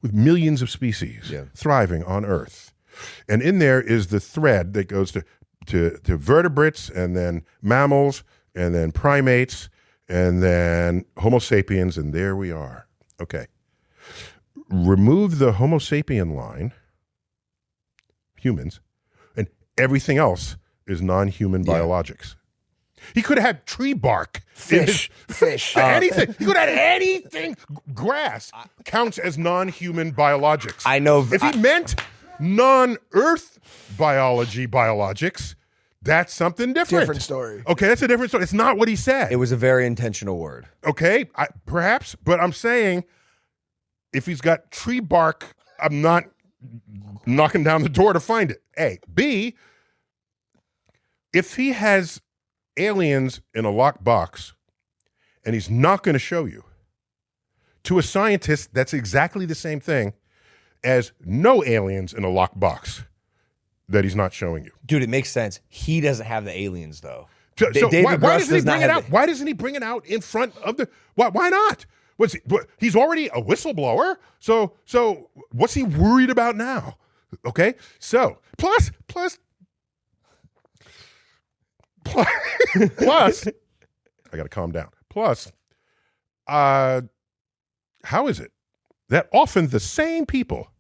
with millions of species thriving on Earth. And in there is the thread that goes to vertebrates and then mammals and then primates and then Homo sapiens, and there we are. Okay. remove the Homo sapien line, humans, and everything else is non-human biologics. He could have had tree bark, Fish. anything. He could have had anything. Grass counts as non-human biologics. I know. If he meant non-Earth biologics, that's something different. Different story. Okay, that's a different story. It's not what he said. It was a very intentional word. Okay, perhaps, but I'm saying if he's got tree bark, I'm not knocking down the door to find it. A. B, if he has aliens in a locked box and he's not going to show you, to a scientist, that's exactly the same thing as no aliens in a locked box that he's not showing you. Dude, it makes sense. He doesn't have the aliens, though. So David why Grush doesn't he does not bring it have out? Why doesn't he bring it out in front of the? Why not? He's already a whistleblower. So what's he worried about now? Okay. So plus, I got to calm down. Plus, how is it that often the same people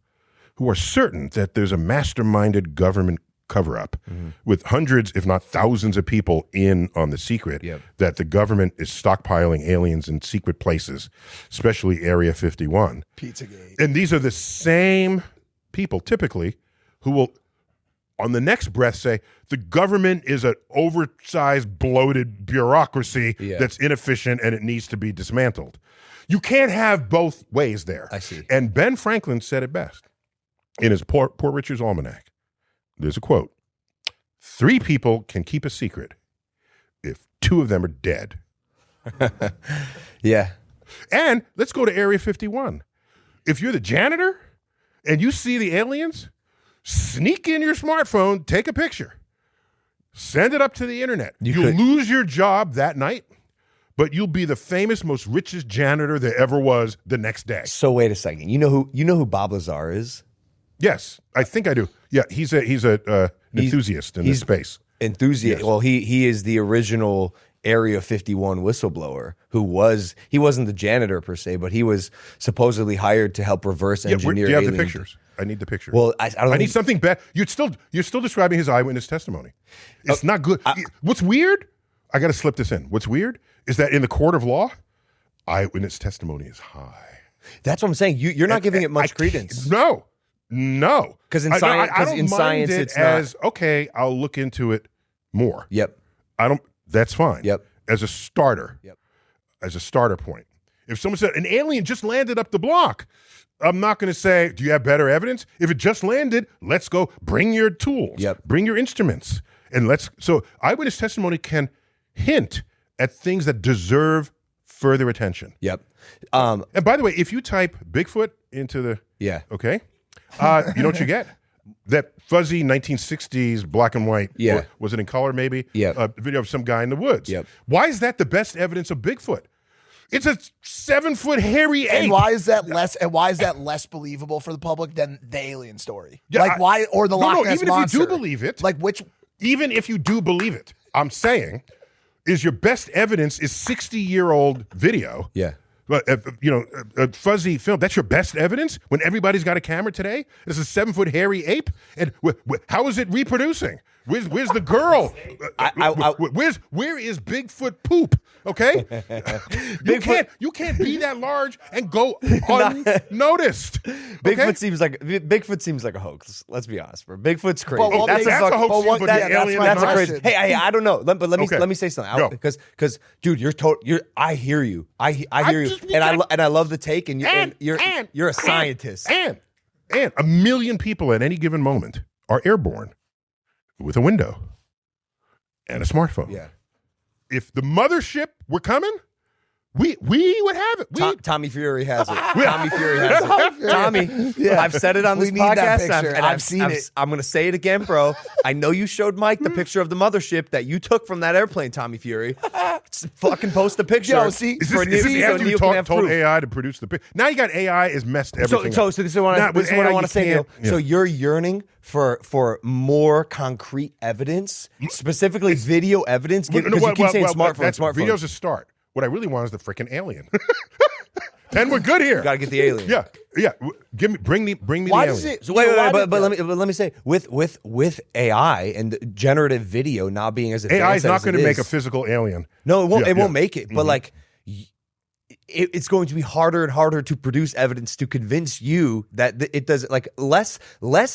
who are certain that there's a masterminded government cover-up with hundreds, if not thousands of people in on the secret, that the government is stockpiling aliens in secret places, especially Area 51. Pizzagate. And these are the same people, typically, who will, on the next breath, say, the government is an oversized, bloated bureaucracy that's inefficient and it needs to be dismantled. You can't have both ways there. I see. And Ben Franklin said it best in his Poor Richard's Almanac. There's a quote: 3 people can keep a secret if 2 of them are dead. Yeah. And let's go to Area 51. If you're the janitor and you see the aliens, sneak in your smartphone, take a picture, send it up to the internet. You'll lose your job that night, but you'll be the famous, most richest janitor there ever was the next day. So wait a second. You know who Bob Lazar is? Yes, I think I do. Yeah, he's an enthusiast in this space. Enthusiast. Yes. Well, he is the original Area 51 whistleblower he wasn't the janitor per se, but he was supposedly hired to help reverse engineer. Do you have the alien- pictures? I need the pictures. Well, I don't I think- need something better. You're still describing his eyewitness testimony. It's not good. What's weird? I got to slip this in. What's weird is that in the court of law, eyewitness testimony is high. That's what I'm saying. You're not giving it much credence. No. Because in science, I don't in science, mind it it's as okay. I'll look into it more. Yep. I don't. That's fine. Yep. As a starter. Yep. As a starter point. If someone said an alien just landed up the block, I'm not going to say, do you have better evidence? If it just landed, let's go. Bring your tools. Yep. Bring your instruments, and let's. So eyewitness testimony can hint at things that deserve further attention. Yep. And by the way, if you type Bigfoot into the okay, you know what you get? That fuzzy 1960s black and white. Yeah. Or was it in color maybe? Yeah. Video of some guy in the woods. Yep. Why is that the best evidence of Bigfoot? It's a 7-foot hairy ape. And why is that less believable for the public than the alien story? Yeah, why or the Loch Ness even monster? if you do believe it. Like which? Even if you do believe it, I'm saying, is your best evidence is 60-year-old video. Yeah. A fuzzy film. That's your best evidence when everybody's got a camera today? It's a 7-foot hairy ape? And how is it reproducing? Where's the girl? Where is Bigfoot poop? Okay? You can't be that large and go unnoticed. Bigfoot seems like a hoax. Let's be honest, bro. Bigfoot's crazy. Well, that's a hoax. but That's my crazy. question. Hey, I don't know. Let Okay. me say something. Go. Because dude, I hear you. I hear you. And I love the take. And you're a scientist. And 1 million people at any given moment are airborne with a window and a smartphone. Yeah. If the mothership were coming, we would have it. Tommy Fury has it. Tommy Fury has it. Tommy, I've said it on this We need that podcast. picture. I've seen it. I'm going to say it again, bro. I know you showed Mike the picture of the mothership that you took from that airplane, Tommy Fury. Fucking post a picture. Yo, see, Is this after you told AI to produce the picture? Now you got AI has messed everything So up. this is what I want to say, Neil. Yeah. So you're yearning for more concrete evidence, specifically video evidence, because you keep saying smartphone. Video's a start. What I really want is the freaking alien. Then we're good here. Got to get the alien. Yeah, yeah. Bring me Why the does alien. it? So wait, why but did- let me say with AI and generative video not being as advanced AI is not going to make a physical alien. No, it won't. Yeah, It won't yeah. make it. But like, it's going to be harder and harder to produce evidence to convince you that it does. Like less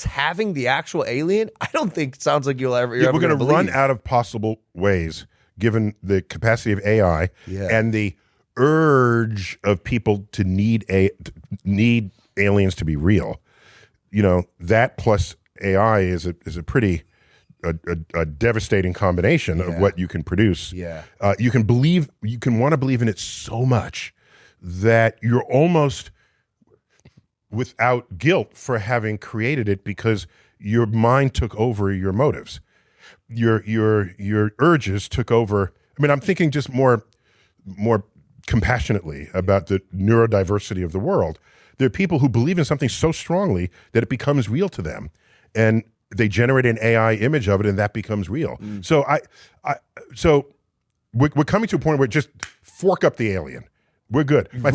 having the actual alien. I don't think it sounds like you're ever We're going going to run out of possible ways, given the capacity of AI and the urge of people to need aliens to be real. You know, that plus AI is a pretty a devastating combination of what you can produce. Yeah. You can want to believe in it so much that you're almost without guilt for having created it because your mind took over your motives. Your urges took over. I mean, I'm thinking just more compassionately about the neurodiversity of the world. There are people who believe in something so strongly that it becomes real to them, and they generate an AI image of it, and that becomes real. So so we're coming to a point where just fork up the alien. We're good. My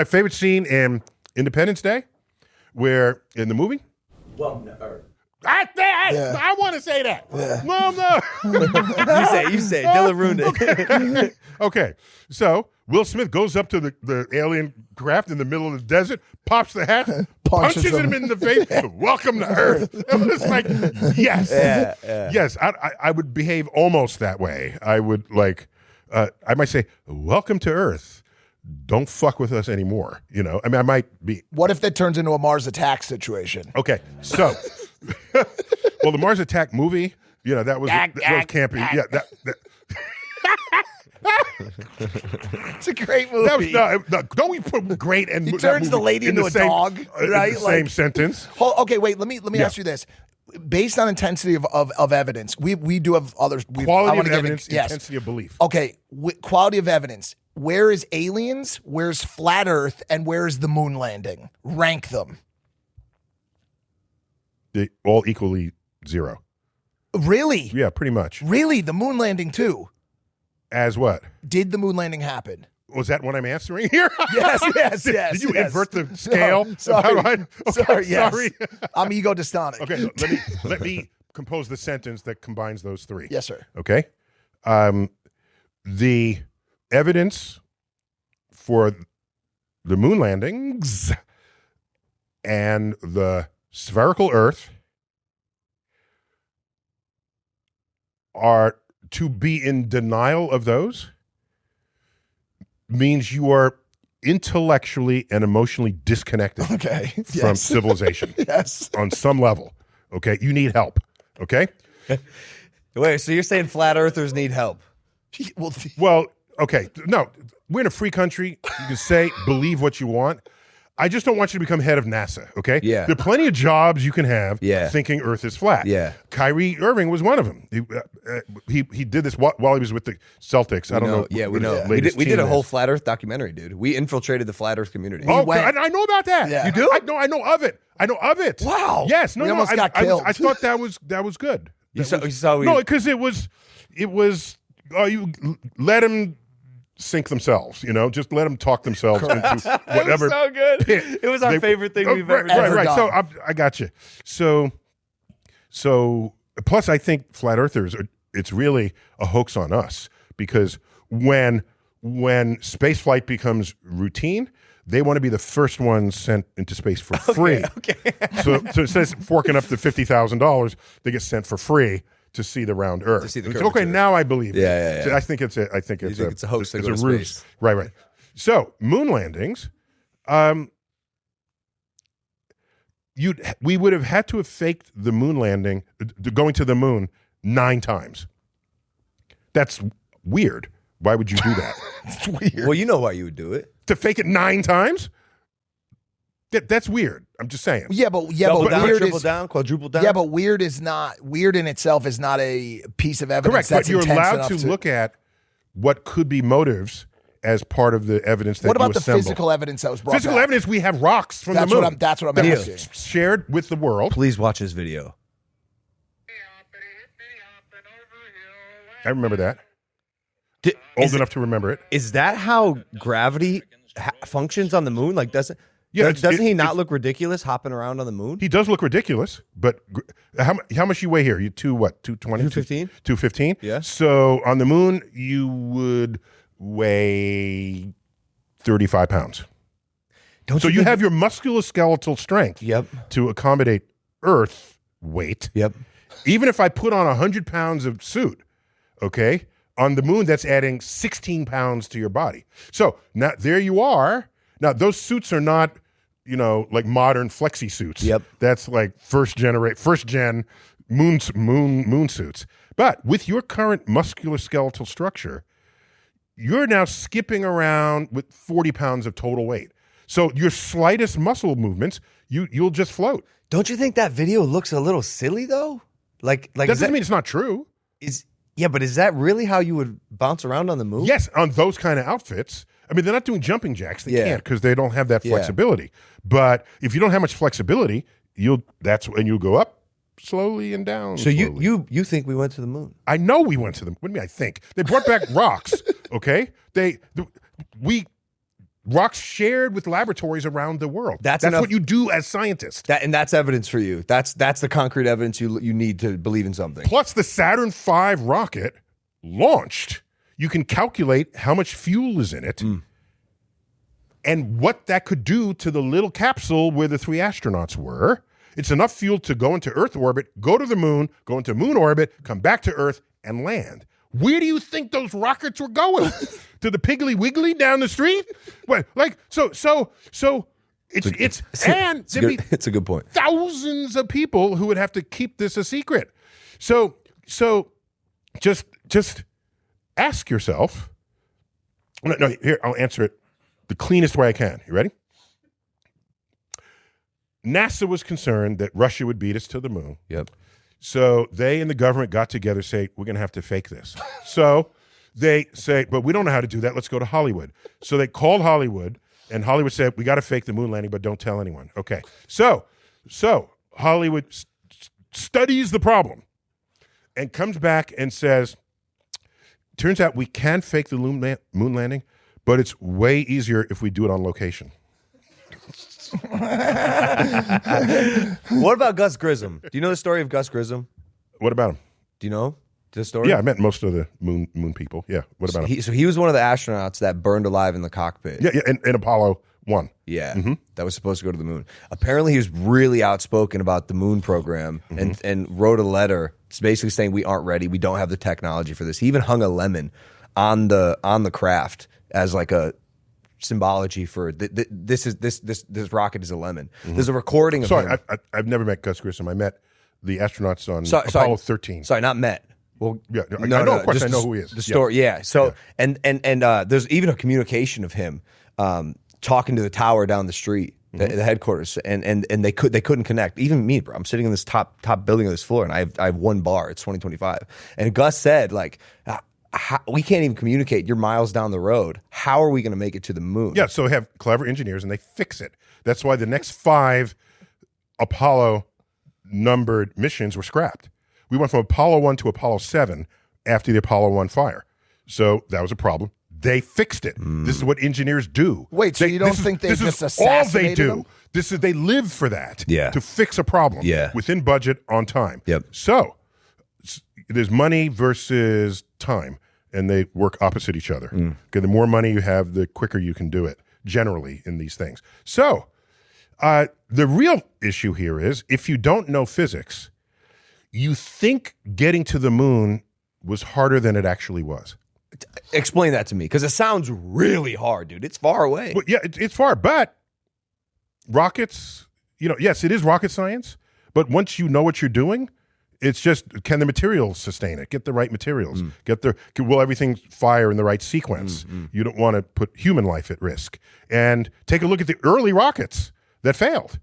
favorite scene in Independence Day, where in the movie. Well, no, or, I want to say that. Mom, no. You say. Dylan ruined it. Okay, so Will Smith goes up to the alien craft in the middle of the desert, pops the hat, punches him in the face. Welcome to Earth. It was like, yes, yes. I would behave almost that way. I would I might say, welcome to Earth. Don't fuck with us anymore. You know, I mean, I might be. What if that turns into a Mars attack situation? Okay, so, well, the Mars Attack movie, you know, that was campy. Yeah, that It's a great movie. no, don't we put great and He that turns the movie lady in into the a same, dog, right? In the Like- same sentence. Okay, wait. Let me ask you this. Based on intensity of evidence, we do have others. I Quality wanna of get evidence, yes. intensity of belief. Okay, quality of evidence. Where is aliens? Where's flat Earth? And where is the moon landing? Rank them. They all equally zero. Really? Yeah, pretty much. Really? The moon landing too? As what? Did the moon landing happen? Was that what I'm answering here? Yes. Did you yes. invert the scale? No, sorry. Okay, Sorry, yes. sorry. I'm ego dystonic. Okay, let me compose the sentence that combines those three. Yes, sir. Okay. The evidence for the moon landings and the spherical Earth are to be in denial of those means you are intellectually and emotionally disconnected Okay. from civilization Yes. on some level. Okay. You need help. Okay. Wait, so you're saying flat earthers need help? Well, Well, okay. No, we're in a free country. You can say, believe what you want. I just don't want you to become head of NASA, okay? Yeah. There are plenty of jobs you can have thinking Earth is flat. Yeah. Kyrie Irving was one of them. He did this while he was with the Celtics. I don't know. Yeah, we what know. his We latest did a team whole is. flat earth documentary, dude. We infiltrated the flat earth community. Oh, went. I know about that. Yeah. You do? I know of it. I know of it. Wow. Yes. No, We no. almost got killed. I thought that was good. You saw No, because it was. You let them sink themselves. You know, just let them talk themselves into whatever. It was so good. pit It was our they- favorite thing we've ever Right. done. So I got you. So plus, I think flat earthers it's really a hoax on us because when space flight becomes routine, they want to be the first ones sent into space for free. Okay. So instead of forking up to $50,000, they get sent for free to see the round Earth. To see the It's, curvature. okay, now I believe it. Yeah. So I think it's a think it's a hoax to It's go a to ruse. space. Right. So moon landings, we would have had to have faked the moon landing, going to the moon 9 times. That's weird. Why would you do that? it's weird. Well, you know why you would do it. To fake it 9 times? That's weird. I'm just saying. Double down, weird triple is down, quadruple down. yeah, but weird in itself is not a piece of evidence. Correct, That's but you're intense allowed enough to look at what could be motives as part of the evidence that What you about the assemble. physical evidence that was brought Physical back? evidence, we have rocks from That's the moon. what I'm that asking. was shared with the world. Please watch this video. I remember that. Di- Old is, enough to remember it. is that how gravity functions on the moon? Like, doesn't he not look ridiculous hopping around on the moon? He does look ridiculous, but how much you weigh here? You 220? 215. 215? Yeah. So on the moon, you would weigh 35 pounds. So you have your musculoskeletal strength to accommodate Earth weight. Yep. Even if I put on 100 pounds of suit, okay, on the moon, that's adding 16 pounds to your body. So now there you are. Now those suits are not, like modern flexi suits. Yep. That's like first gen moon suits. But with your current musculoskeletal structure, you're now skipping around with 40 pounds of total weight. So your slightest muscle movements, you'll just float. Don't you think that video looks a little silly though? Like that doesn't mean it's not true. But is that really how you would bounce around on the moon? Yes, on those kind of outfits. I mean, they're not doing jumping jacks. They can't because they don't have that flexibility. But if you don't have much flexibility, you'll go up slowly and down. So slowly. you think we went to the moon? I know we went to the moon. What do you mean I think? They brought back rocks, okay? Rocks shared with laboratories around the world. That's what you do as scientists. And that's evidence for you. That's the concrete evidence you need to believe in something. Plus the Saturn V rocket launched. You can calculate how much fuel is in it and what that could do to the little capsule where the 3 astronauts were. It's enough fuel to go into Earth orbit, go to the moon, go into moon orbit, come back to Earth, and land. Where do you think those rockets were going? To the Piggly Wiggly down the street? Well, it's a good point. Thousands of people who would have to keep this a secret. So just ask yourself. No, here, I'll answer it the cleanest way I can. You ready? NASA was concerned that Russia would beat us to the moon. Yep. So they and the government got together, say, we're going to have to fake this. So they say, but we don't know how to do that. Let's go to Hollywood. So they called Hollywood, and Hollywood said, we got to fake the moon landing, but don't tell anyone. Okay. So Hollywood studies the problem and comes back and says, turns out we can fake the moon landing, but it's way easier if we do it on location. What about Gus Grissom? Do you know the story of Gus Grissom? What about him? Do you know the story? Yeah, I met most of the moon people. Yeah. What about him? So he was one of the astronauts that burned alive in the cockpit. Yeah, in Apollo 1. Yeah, that was supposed to go to the moon. Apparently, he was really outspoken about the moon program and wrote a letter basically saying we aren't ready. We don't have the technology for this. He even hung a lemon on the craft as like a symbology for this rocket is a lemon. There's a recording of him. I've never met Gus Grissom. I met the astronauts on Apollo 13. Sorry, not met. Well, yeah, I know. Of course, I know who he is. The story, yeah. So and there's even a communication of him talking to the tower down the street, the headquarters, and they couldn't connect. Even me, bro. I'm sitting in this top building of this floor, and I have one bar. It's 2025, and Gus said like. We can't even communicate. You're miles down the road. How are we going to make it to the moon? Yeah, so they have clever engineers, and they fix it. That's why the next 5 Apollo numbered missions were scrapped. We went from Apollo 1 to Apollo 7 after the Apollo 1 fire. So that was a problem. They fixed it. This is what engineers do. Wait, so you don't think they just assassinated them? They live for that. Yeah. To fix a problem. Yeah. Within budget, on time. Yep. So there's money versus time, and they work opposite each other. Okay, the more money you have, the quicker you can do it, generally, in these things. So the real issue here is, if you don't know physics, you think getting to the moon was harder than it actually was. Explain that to me, because it sounds really hard, dude. It's far away. Well, yeah, it's far, but rockets, yes, it is rocket science, but once you know what you're doing, it's just, can the materials sustain it? Get the right materials. Will everything fire in the right sequence? You don't want to put human life at risk. And take a look at the early rockets that failed.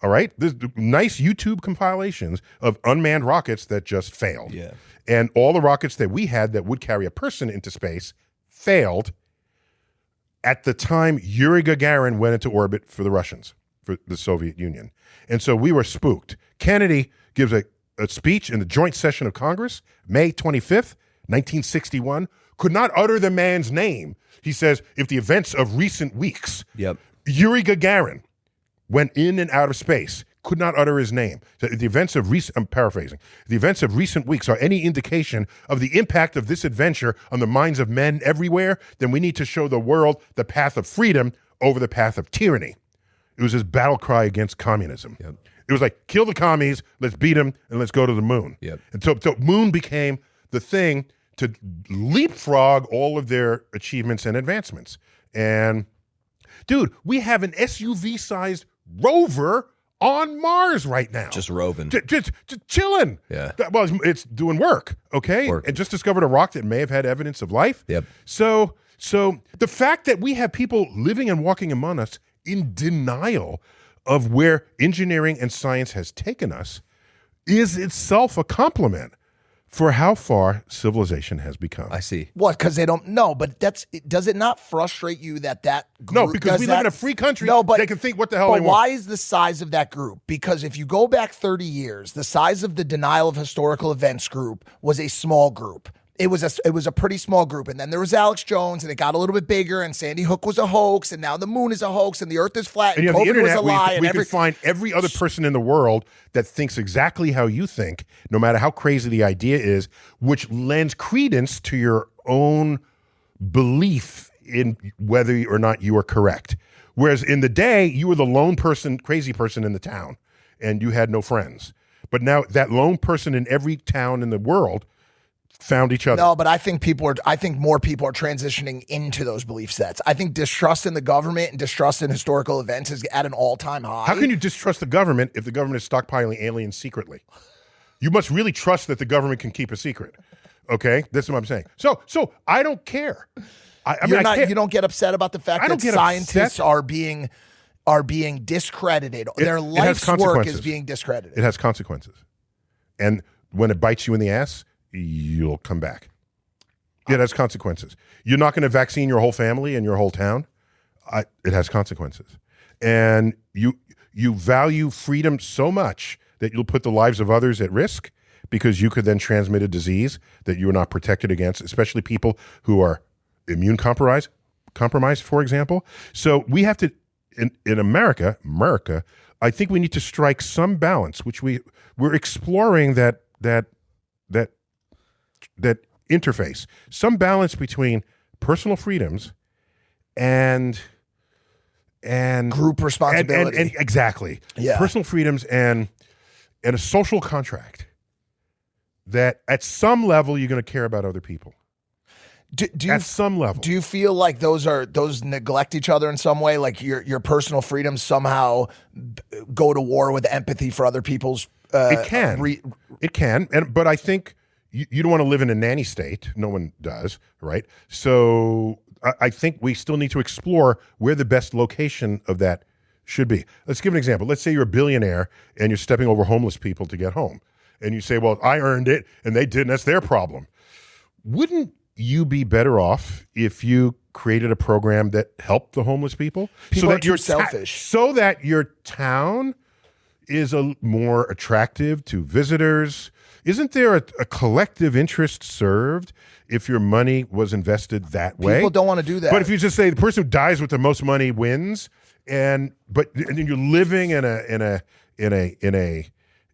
All right? There's nice YouTube compilations of unmanned rockets that just failed. Yeah. And all the rockets that we had that would carry a person into space failed at the time Yuri Gagarin went into orbit for the Russians, for the Soviet Union. And so we were spooked. Kennedy gives a speech in the joint session of Congress, May 25th, 1961, could not utter the man's name. He says, if the events of recent weeks, Yep. Yuri Gagarin went in and out of space, could not utter his name. So the events of recent, I'm paraphrasing, the events of recent weeks are any indication of the impact of this adventure on the minds of men everywhere, then we need to show the world the path of freedom over the path of tyranny. It was his battle cry against communism. Yep. It was like, kill the commies, let's beat them, and let's go to the moon. Yep. And so moon became the thing to leapfrog all of their achievements and advancements. And, dude, we have an SUV-sized rover on Mars right now. Just roving. Just chilling. Yeah. Well, it's doing work, okay? Working. And just discovered a rock that may have had evidence of life. Yep. So the fact that we have people living and walking among us in denial of where engineering and science has taken us is itself a compliment for how far civilization has become. I see. What? Because they don't know. But does it not frustrate you that group? No, because we live in a free country. No, but they can think what the hell they But want. why is the size of that group? Because if you go back 30 years, the size of the denial of historical events group was a small group. It was a pretty small group, and then there was Alex Jones, and it got a little bit bigger, and Sandy Hook was a hoax, and now the moon is a hoax, and the Earth is flat, and you have the COVID was internet, a lie, we can find every other person in the world that thinks exactly how you think, no matter how crazy the idea is, which lends credence to your own belief in whether or not you are correct. Whereas in the day, you were the lone person, crazy person in the town, and you had no friends. But now that lone person in every town in the world found each other. No, but I think more people are transitioning into those belief sets. I think distrust in the government and distrust in historical events is at an all-time high. How can you distrust the government if the government is stockpiling aliens secretly? You must really trust that the government can keep a secret. Okay? That's what I'm saying. So I don't care. You don't get upset about the fact that scientists upset. are being discredited. Their life's work is being discredited. It has consequences. And when it bites you in the ass, you'll come back. It has consequences. You're not going to vaccine your whole family and your whole town. It has consequences. And you value freedom so much that you'll put the lives of others at risk because you could then transmit a disease that you are not protected against, especially people who are immune compromised, for example. So we have to, in America, I think we need to strike some balance, which we're exploring that interface, some balance between personal freedoms and group responsibility. And exactly. Yeah. Personal freedoms and a social contract that at some level you're going to care about other people. At some level. Do you feel like those neglect each other in some way? Like your personal freedoms somehow go to war with empathy for other people's it can. But I think you don't want to live in a nanny state. No one does, right? So I think we still need to explore where the best location of that should be. Let's give an example. Let's say you're a billionaire and you're stepping over homeless people to get home. And you say, well, I earned it and they didn't. That's their problem. Wouldn't you be better off if you created a program that helped the homeless people? People are too selfish. So that your town is more attractive to visitors. Isn't there a collective interest served if your money was invested that way? People don't want to do that. But if you just say the person who dies with the most money wins, and then you're living in a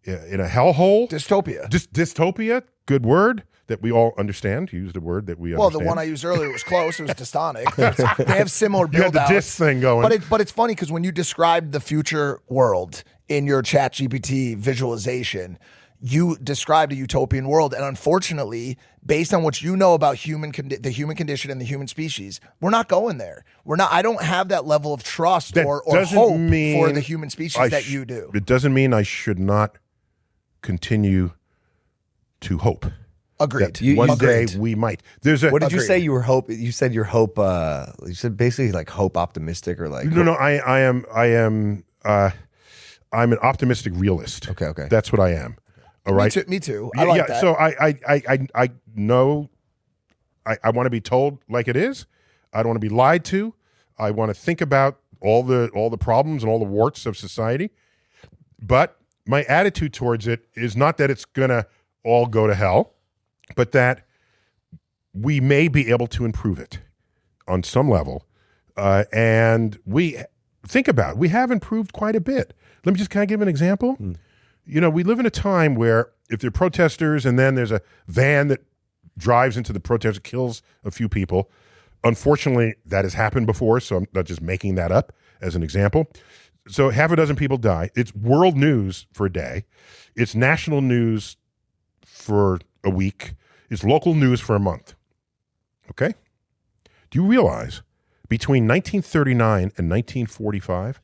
hellhole, dystopia. Dystopia, good word that we all understand. You used a word that we understand. Well, the one I used earlier was close. It was dystonic. They have similar build You had the dys thing going. But it's funny because when you described the future world in your ChatGPT visualization, you described a utopian world. And unfortunately, based on what you know about the human condition and the human species, we're not going there. I don't have that level of trust or hope for the human species that you do. It doesn't mean I should not continue to hope. Agreed. One day we might. What did you say you were hope? You said your hope. You said basically like hope optimistic or like. No. I'm an optimistic realist. Okay. That's what I am. All right. Me too. I like that. So I know. I want to be told like it is. I don't want to be lied to. I want to think about all the problems and all the warts of society. But my attitude towards it is not that it's gonna all go to hell, but that we may be able to improve it on some level. And we think about it. We have improved quite a bit. Let me just kind of give an example. You know, we live in a time where if there are protesters and then there's a van that drives into the protest, kills a few people. Unfortunately, that has happened before, so I'm not just making that up as an example. So half a dozen people die. It's world news for a day. It's national news for a week. It's local news for a month. Okay? Do you realize between 1939 and 1945,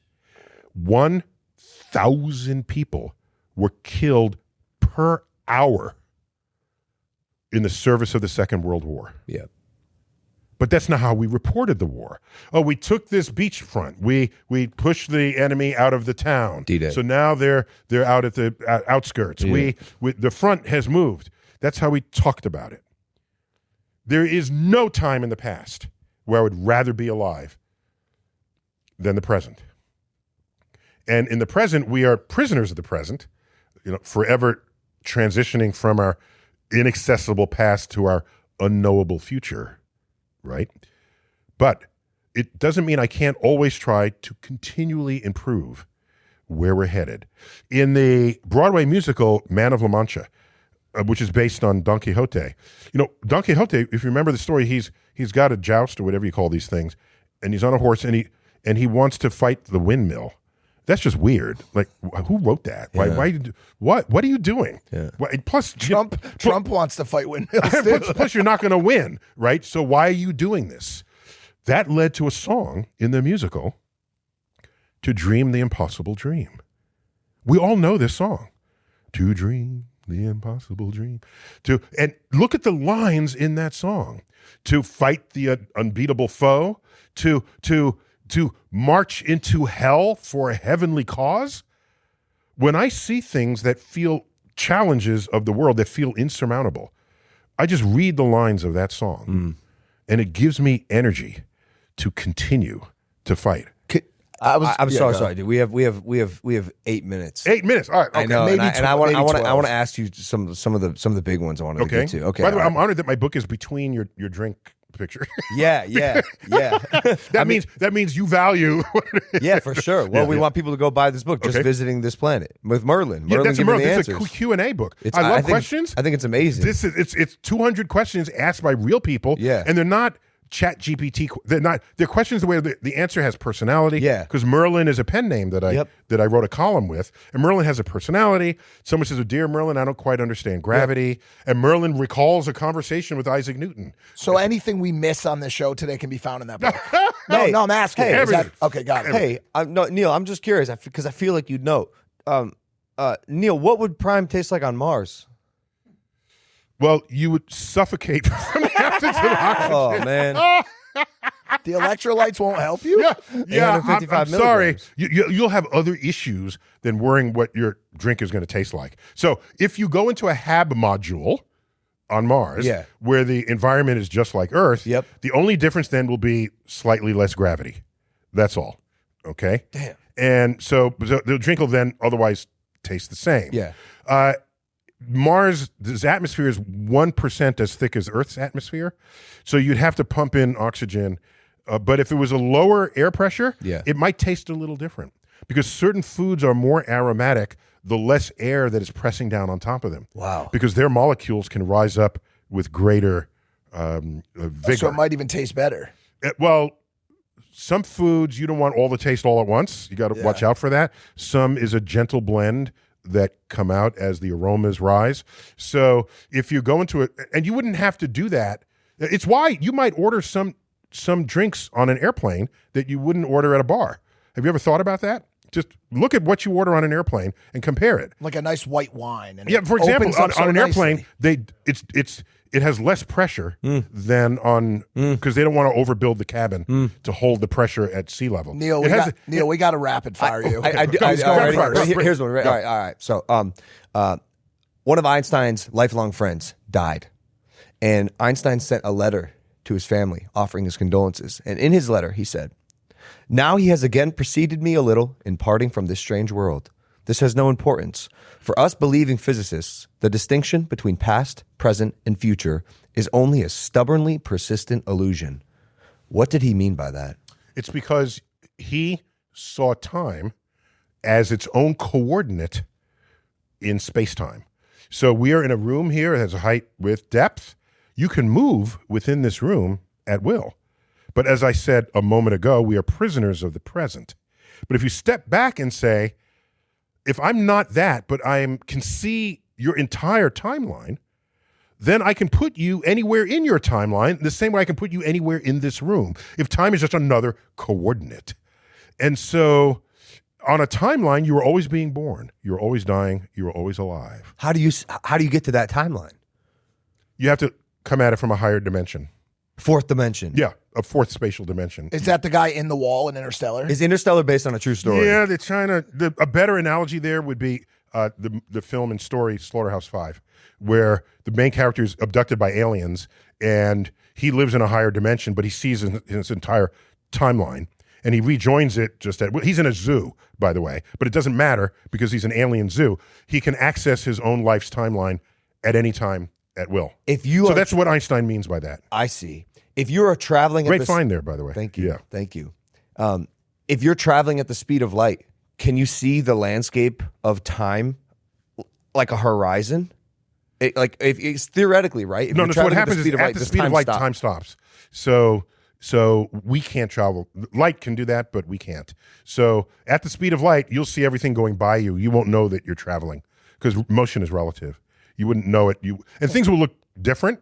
1,000 people were killed per hour in the service of the Second World War? Yeah. But that's not how we reported the war. Oh, we took this beachfront. We pushed the enemy out of the town. D-Day. So now they're out at the outskirts. Yeah. The front has moved. That's how we talked about it. There is no time in the past where I would rather be alive than the present. And in the present, we are prisoners of the present, you know, forever transitioning from our inaccessible past to our unknowable future. Right? But it doesn't mean I can't always try to continually improve where we're headed. In the Broadway musical Man of La Mancha, which is based on Don Quixote, you know, Don Quixote, if you remember the story, he's got a joust or whatever you call these things, and he's on a horse and he wants to fight the windmill. That's just weird. Like, who wrote that? Yeah. Why? What are you doing? Yeah. Plus, Trump wants to fight windmills too. plus, you're not going to win, right? So why are you doing this? That led to a song in the musical, "To Dream the Impossible Dream." We all know this song. To dream the impossible dream. And look at the lines in that song. To fight the unbeatable foe. To march into hell for a heavenly cause. When I see things that feel challenges of the world that feel insurmountable, I just read the lines of that song, and it gives me energy to continue to fight. I'm sorry, dude. We have 8 minutes. 8 minutes. All right. Okay. I know, Maybe and I want maybe to 12. ask you some of the big ones I wanted to get to. Okay. By the way, all I'm honored that my book is between your drink picture. Yeah. That means you value. Yeah, for sure. Well, we want people to go buy this book, Just Okay. Visiting This Planet, with Merlin. Yeah, Merlin that's a giving the Merlin. It's answers. a Q&A book. It's- I love think- questions. I think it's amazing. It's 200 questions asked by real people. Yeah. And they're not Chat GPT. They're questions the way the answer has personality. Yeah. Because Merlin is a pen name that I wrote a column with. And Merlin has a personality. Someone says, "Oh, dear Merlin, I don't quite understand gravity." And Merlin recalls a conversation with Isaac Newton. So anything we miss on this show today can be found in that book. Hey, no, I'm asking. hey, Is that- everything. okay, got it. Hey, no, Neil, I'm just curious because I feel like you'd know. Neil, what would Prime taste like on Mars? Well, you would suffocate from the absence of oxygen. Oh man. The electrolytes won't help you? Yeah, I'm 855 sorry. milligrams. You'll have other issues than worrying what your drink is going to taste like. So if you go into a HAB module on Mars, Yeah. where the environment is just like Earth, Yep. the only difference then will be slightly less gravity. That's all. Okay? Damn. And so the drink will then otherwise taste the same. Yeah. Mars' atmosphere is 1% as thick as Earth's atmosphere. So you'd have to pump in oxygen. But if it was a lower air pressure, Yeah. it might taste a little different because certain foods are more aromatic the less air that is pressing down on top of them. Wow. Because their molecules can rise up with greater vigor. So it might even taste better. Well, some foods you don't want all the taste all at once. You got to watch out for that. Some is a gentle blend that come out as the aromas rise. So if you go into it, and you wouldn't have to do that. It's why you might order some drinks on an airplane that you wouldn't order at a bar. Have you ever thought about that? Just look at what you order on an airplane and compare it. Like a nice white wine. And Yeah, it for example, opens up so on an airplane, nicely. it has less pressure than on because they don't want to overbuild the cabin to hold the pressure at sea level. Neil, It we got to rapid fire you. Here's one. All right. So, one of Einstein's lifelong friends died, and Einstein sent a letter to his family offering his condolences. And in his letter, he said, "Now he has again preceded me a little in parting from this strange world. This has no importance. For us believing physicists, the distinction between past, present, and future is only a stubbornly persistent illusion. What did he mean by that? It's because he saw time as its own coordinate in space-time. So we are in a room here that has a height, width, depth. You can move within this room at will. But as I said a moment ago, we are prisoners of the present. But if you step back and say, if I'm not that, but can see your entire timeline, then I can put you anywhere in your timeline the same way I can put you anywhere in this room. If time is just another coordinate. And so on a timeline, you are always being born. You're always dying. You're always alive. How do you get to that timeline? You have to come at it from a higher dimension. Fourth dimension. Yeah, a fourth spatial dimension. Is that the guy in the wall in Interstellar? Is Interstellar based on a true story? Yeah, a better analogy there would be the film and story Slaughterhouse-Five, where the main character is abducted by aliens and he lives in a higher dimension, but he sees his entire timeline and he rejoins it he's in a zoo, by the way, but it doesn't matter because he's an alien zoo. He can access his own life's timeline at any time at will. That's what Einstein means by that. I see. If you are traveling Great find there, by the way. Thank you. Yeah. Thank you. If you're traveling at the speed of light, can you see the landscape of time like a horizon? If it's theoretically, right? If No, you're so what traveling happens is at the speed of light, time stops. So we can't travel. Light can do that, but we can't. So at the speed of light, you'll see everything going by you. You won't know that you're traveling because motion is relative. You wouldn't know it. And things will look different,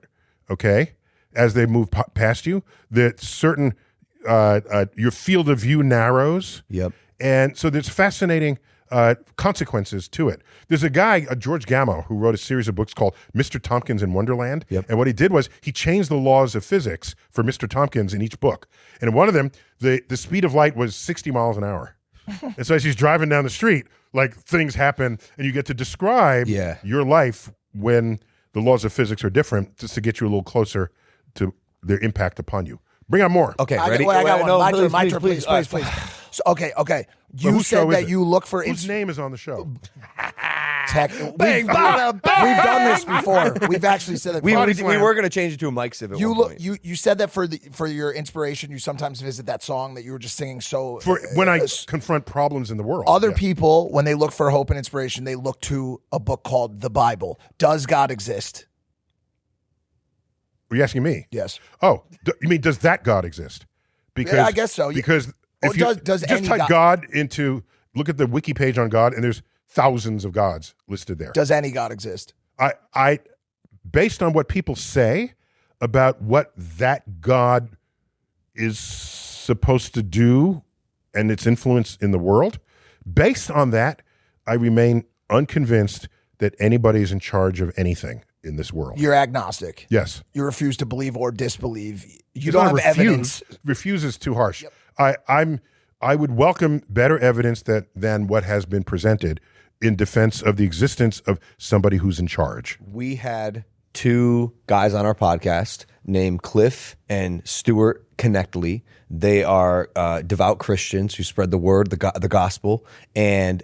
okay, as they move past you. That certain your field of view narrows. Yep. And so there's fascinating consequences to it. There's a guy, George Gamow, who wrote a series of books called Mr. Tompkins in Wonderland. Yep. And what he did was he changed the laws of physics for Mr. Tompkins in each book. And in one of them, the speed of light was 60 miles an hour. And so as he's driving down the street, like things happen and you get to describe your life when the laws of physics are different, just to get you a little closer to their impact upon you. Bring on more. Okay, ready? I got one. No, my turn, please. So, okay. You said that you look for... Whose name is on the show? We've done this before. We've actually said that we before. were going to change it to a Mike Civ at one point. You said that for your inspiration, you sometimes visit that song that you were just singing. So When I confront problems in the world. Other people, when they look for hope and inspiration, they look to a book called the Bible. Does God exist? Are you asking me? Yes. Oh, you mean does that God exist? Because I guess so. Because if you does just any type God into, look at the wiki page on God, and there's thousands of gods listed there. Does any God exist? I based on what people say about what that God is supposed to do and its influence in the world, based on that, I remain unconvinced that anybody is in charge of anything in this world. You're agnostic. Yes. You refuse to believe or disbelieve. You It's don't not have evidence. Refuse is too harsh. Yep. I would welcome better evidence than what has been presented in defense of the existence of somebody who's in charge. We had two guys on our podcast named Cliff and Stuart Connectley. They are devout Christians who spread the word, the gospel, and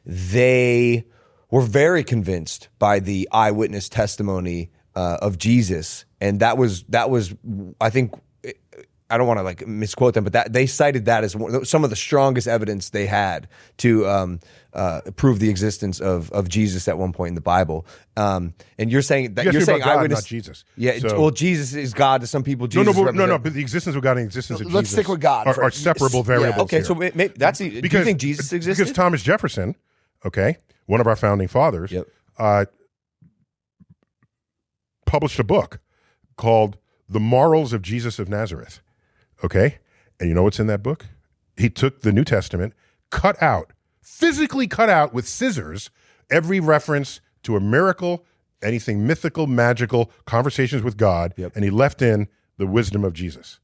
they were very convinced by the eyewitness testimony of Jesus, and that was I think, I don't want to misquote them, but they cited that as some of the strongest evidence they had to prove the existence of Jesus at one point in the Bible. And you're saying that you're saying God, eyewitness, not Jesus. Yeah. So, well, Jesus is God to some people. Jesus no. But the existence of God and the existence of Jesus. Let's stick with God are separable variables. Okay, here. so maybe do you think Jesus existed? Because Thomas Jefferson, okay, one of our founding fathers, published a book called The Morals of Jesus of Nazareth. Okay? And you know what's in that book? He took the New Testament, physically cut out with scissors, every reference to a miracle, anything mythical, magical, conversations with God, and he left in the wisdom of Jesus.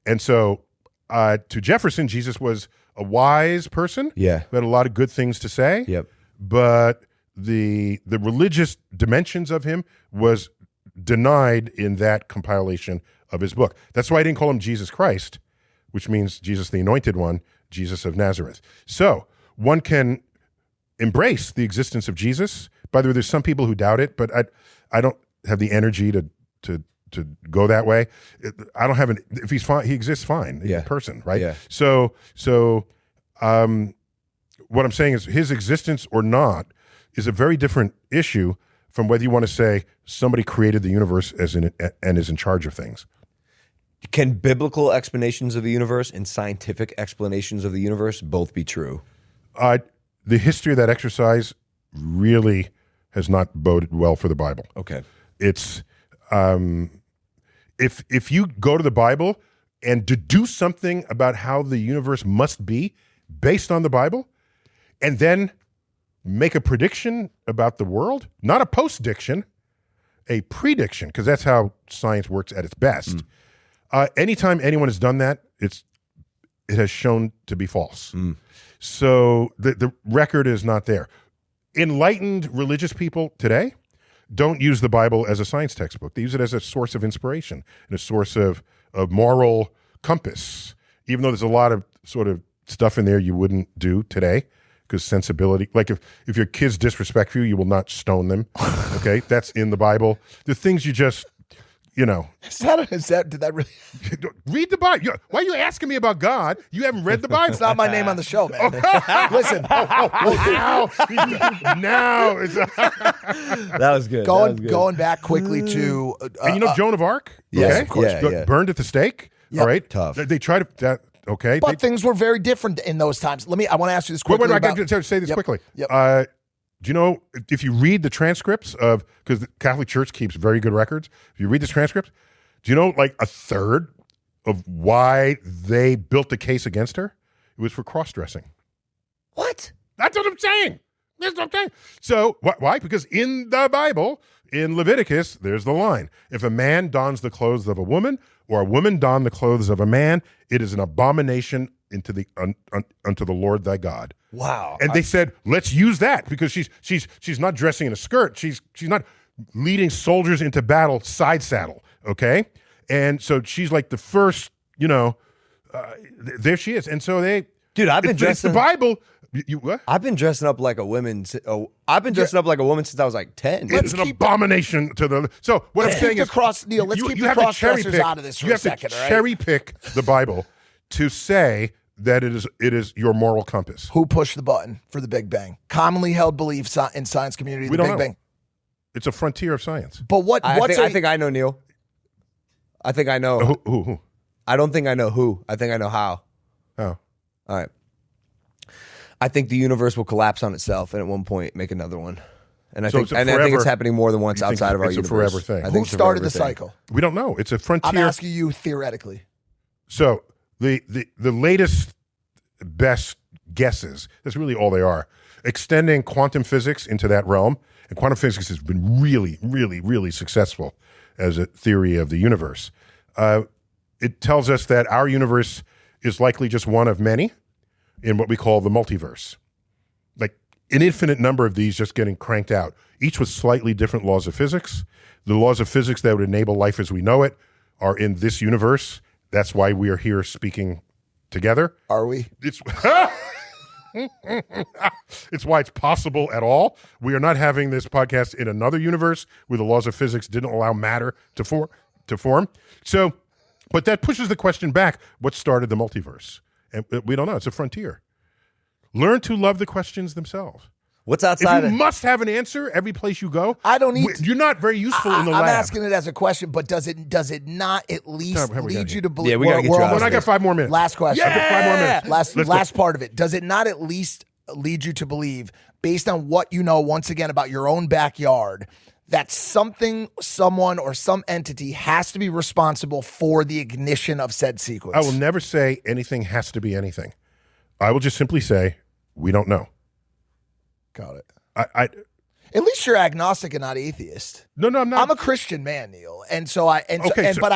And so to Jefferson, Jesus was a wise person who had a lot of good things to say, but the religious dimensions of him was denied in that compilation of his book. That's why I didn't call him Jesus Christ, which means Jesus the Anointed One, Jesus of Nazareth. So one can embrace the existence of Jesus. By the way, there's some people who doubt it, but I don't have the energy to go that way. I don't have if he's fine, he exists fine. He's a person, right? Yeah. So what I'm saying is his existence or not is a very different issue from whether you want to say somebody created the universe and is in charge of things. Can biblical explanations of the universe and scientific explanations of the universe both be true? The history of that exercise really has not boded well for the Bible. Okay. It's if you go to the Bible and deduce something about how the universe must be based on the Bible, and then make a prediction about the world, not a post-diction, a prediction, because that's how science works at its best. Anytime anyone has done that, it has shown to be false. So the record is not there. Enlightened religious people today don't use the Bible as a science textbook. They use it as a source of inspiration and a source of moral compass, even though there's a lot of sort of stuff in there you wouldn't do today because sensibility, like if your kids disrespect you, you will not stone them. Okay, that's in the Bible. The things you just, did that really? Read the Bible. Why are you asking me about God? You haven't read the Bible. It's not my name on the show, man. Listen. Now it's That was good. Going back quickly to and Joan of Arc? Yes, okay? of course. Yeah. Burned at the stake. Yep. All right. Tough. They try to okay. but things were very different in those times. I want to ask you this quickly. I got to say this quickly. Yep. Do you know, if you read the transcripts because the Catholic Church keeps very good records, if you read the transcripts, do you know like a third of why they built the case against her? It was for cross-dressing. What? That's what I'm saying. That's what I'm saying. So why? Because in the Bible, in Leviticus, there's the line. If a man dons the clothes of a woman or a woman don the clothes of a man, it is an abomination unto the Lord thy God. Wow. And they said, let's use that because she's not dressing in a skirt. She's not leading soldiers into battle side saddle. Okay. And so she's like the first, there she is. And so Dude, I've been it's the Bible. What? I've been dressing up like a woman. I've been dressing up like a woman since I was like 10. It's an abomination to the. So what I'm saying is, Neil, let's keep the cross-dressers out of this for a second. You have to cherry pick the Bible to say that it is your moral compass. Who pushed the button for the Big Bang? Commonly held belief in science community, We the don't Big know. Bang. It's a frontier of science. But I think I know, Neil. I think I know. Who? I don't think I know who. I think I know how. Oh. All right. I think the universe will collapse on itself and at one point make another one. And I So think it's a I think it's forever- happening more than once you think outside of our it's a universe. forever thing? I Who think it's a started forever the thing. cycle? We don't know. It's a frontier. I'm asking you theoretically. So the latest best guesses, that's really all they are, extending quantum physics into that realm. And quantum physics has been really, really, really successful as a theory of the universe. It tells us that our universe is likely just one of many in what we call the multiverse. Like an infinite number of these just getting cranked out, each with slightly different laws of physics. The laws of physics that would enable life as we know it are in this universe. That's why we are here speaking together. Are we? It's it's why it's possible at all. We are not having this podcast in another universe where the laws of physics didn't allow matter to form. So, but that pushes the question back: what started the multiverse? And we don't know. It's a frontier. Learn to love the questions themselves. What's outside? If you must have an answer every place you go, I don't need to. You're not very useful in the lab. I'm asking it as a question, but does it not at least How we got lead here? you to believe? Yeah, we gotta get you out of Well, I got this. 5 more minutes. Last question. I got 5 more minutes. Last part of it. Does it not at least lead you to believe, based on what you know, once again, about your own backyard, that something, someone, or some entity has to be responsible for the ignition of said sequence? I will never say anything has to be anything. I will just simply say we don't know. Got it. At least you're agnostic and not atheist. No, I'm not. I'm a Christian man, Neil, and so I Okay, but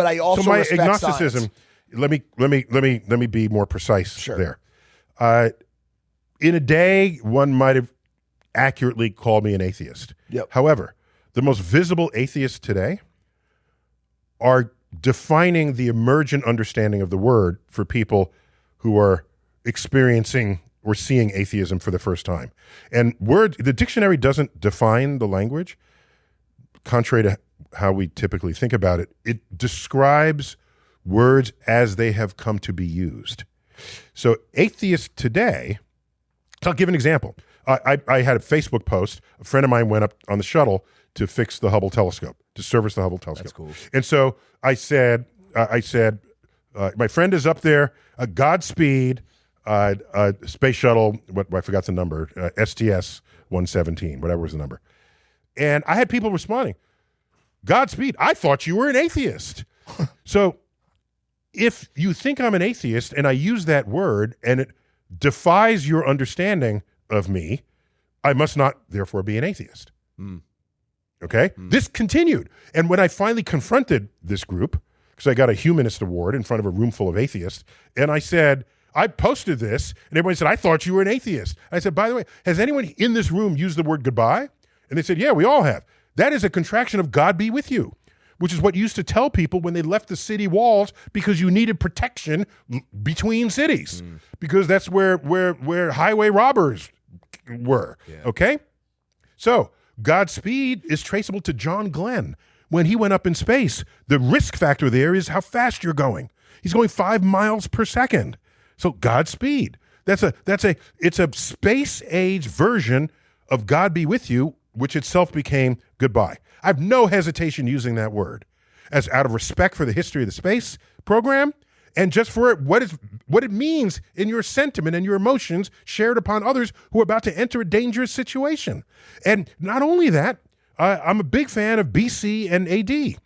I also so my respect agnosticism. science. Let me be more precise. Sure. There. In a day, one might have accurately called me an atheist. Yep. However, the most visible atheists today are defining the emergent understanding of the word for people who are experiencing we're seeing atheism for the first time. And the dictionary doesn't define the language, contrary to how we typically think about it. It describes words as they have come to be used. So atheists today, so I'll give an example. I had a Facebook post. A friend of mine went up on the shuttle to fix the Hubble telescope, to service the Hubble telescope. That's cool. And so I said, my friend is up there, Godspeed, space shuttle, I forgot the number, STS 117, whatever was the number. And I had people responding, Godspeed, I thought you were an atheist. So if you think I'm an atheist and I use that word and it defies your understanding of me, I must not therefore be an atheist. Okay? This continued. And when I finally confronted this group, because I got a humanist award in front of a room full of atheists, and I said, I posted this, and everybody said, I thought you were an atheist. I said, by the way, has anyone in this room used the word goodbye? And they said, yeah, we all have. That is a contraction of God be with you, which is what you used to tell people when they left the city walls because you needed protection between cities, because that's where highway robbers were. Okay? So Godspeed is traceable to John Glenn. When he went up in space, the risk factor there is how fast you're going. He's going 5 miles per second. So Godspeed. It's a space age version of God be with you, which itself became goodbye. I have no hesitation using that word as out of respect for the history of the space program and just for what it means in your sentiment and your emotions shared upon others who are about to enter a dangerous situation. And not only that, I'm a big fan of BC and AD.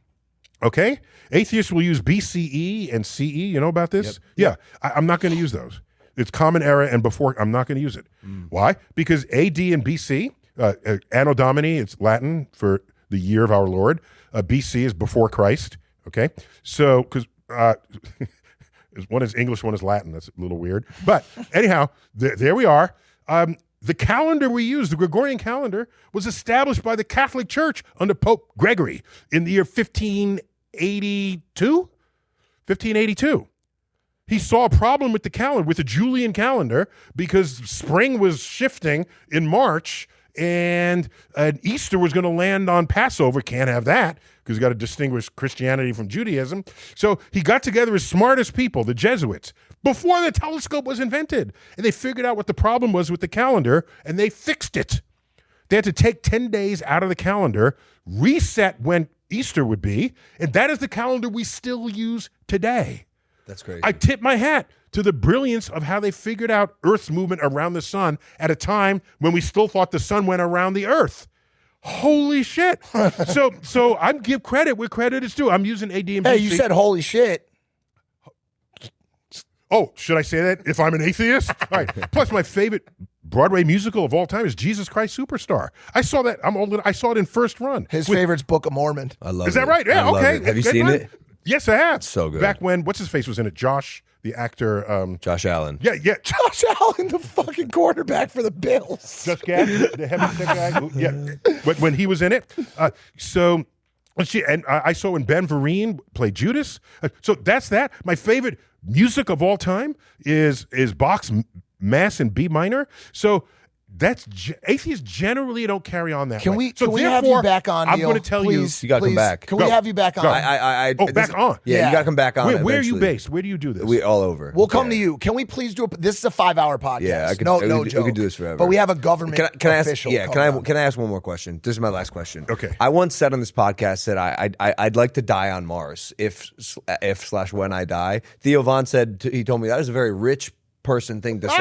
Okay? Atheists will use BCE and CE. You know about this? Yep. Yeah. I'm not going to use those. It's common era and before. I'm not going to use it. Why? Because AD and BC, Anno Domini, it's Latin for the year of our Lord. BC is before Christ. Okay? So, because one is English, one is Latin. That's a little weird. But anyhow, there we are. The calendar we use, the Gregorian calendar, was established by the Catholic Church under Pope Gregory in the year 1582. 1582. He saw a problem with the calendar, with the Julian calendar, because spring was shifting in March and Easter was going to land on Passover. Can't have that because you got to distinguish Christianity from Judaism. So he got together his smartest people, the Jesuits, before the telescope was invented. And they figured out what the problem was with the calendar, and they fixed it. They had to take 10 days out of the calendar, reset when Easter would be, and that is the calendar we still use today. That's crazy. I tip my hat to the brilliance of how they figured out Earth's movement around the sun at a time when we still thought the sun went around the Earth. Holy shit. So I give credit where credit is due. I'm using AD and BC. Hey, you said holy shit. Oh, should I say that if I'm an atheist? All right. Plus, my favorite Broadway musical of all time is Jesus Christ Superstar. I saw that. I saw it in first run. His favorite's Book of Mormon. I love it. Is that right? Yeah, okay. Have you seen it? Yes, I have. So good. Back when, what's his face was in it? Josh, the actor. Josh Allen. Yeah. Josh Allen, the fucking quarterback for the Bills. Josh Gad, the heavy set guy. Yeah. When he was in it. I saw when Ben Vereen played Judas. So that's that. My favorite music of all time is Bach's Mass in B minor. So that's atheists generally don't carry on that way. Can we have you back on, I'm Neil? going to tell Please, you got to come back. Can we have you back on? Back on. Yeah, you got to come back on. Where are you based? Where do you do this? We all over. We'll come to you. Can we please do this is a 5-hour podcast. Yeah, no joke. We could do this forever. But we have a government official. Can I ask one more question? This is my last question. Okay. I once said on this podcast that I'd like to die on Mars if/when I die. Theo Von said he told me that is a very rich person thing to say.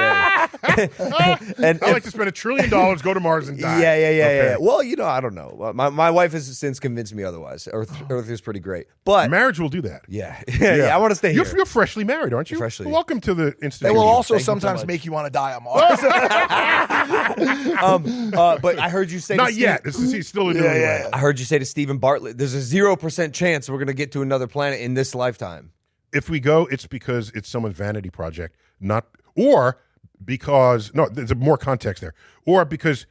And I like to spend $1 trillion, go to Mars and die. Yeah. Well, I don't know. My wife has since convinced me otherwise. Earth is pretty great, but marriage will do that. Yeah. I want to stay here. You're freshly married, aren't you? Freshly. Welcome to the Institute. They will also Thank you so sometimes much. make you want to die on Mars. But I heard you say Not yet. He's still a new anyway. I heard you say to Stephen Bartlett, "There's a 0% chance we're going to get to another planet in this lifetime." If we go, it's because it's someone's vanity project, or because there's more context there, or because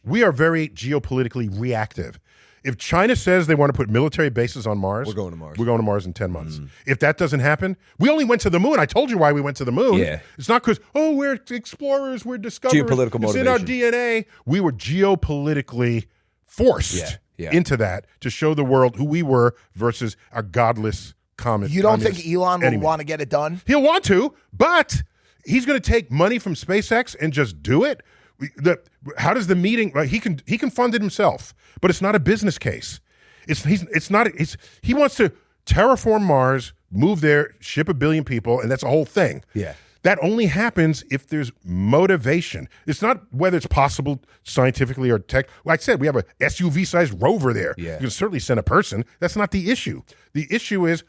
we are very geopolitically reactive. If China says they want to put military bases on Mars, We're going to Mars. We're going to Mars in 10 months. If that doesn't happen, we only went to the moon. I told you why we went to the moon. Yeah. It's not because, we're explorers, we're discoverers. Geopolitical it's in our motivation. DNA. We were geopolitically forced into that to show the world who we were versus our godless comet. You don't think Elon will enemy. want to get it done? He'll want to, but he's going to take money from SpaceX and just do it. How does the meeting? Like, he can fund it himself, but it's not a business case. He wants to terraform Mars, move there, ship 1 billion people, and that's a whole thing. Yeah. That only happens if there's motivation. It's not whether it's possible scientifically or tech. Like I said, we have a SUV-sized rover there. Yeah. You can certainly send a person. That's not the issue. The issue is,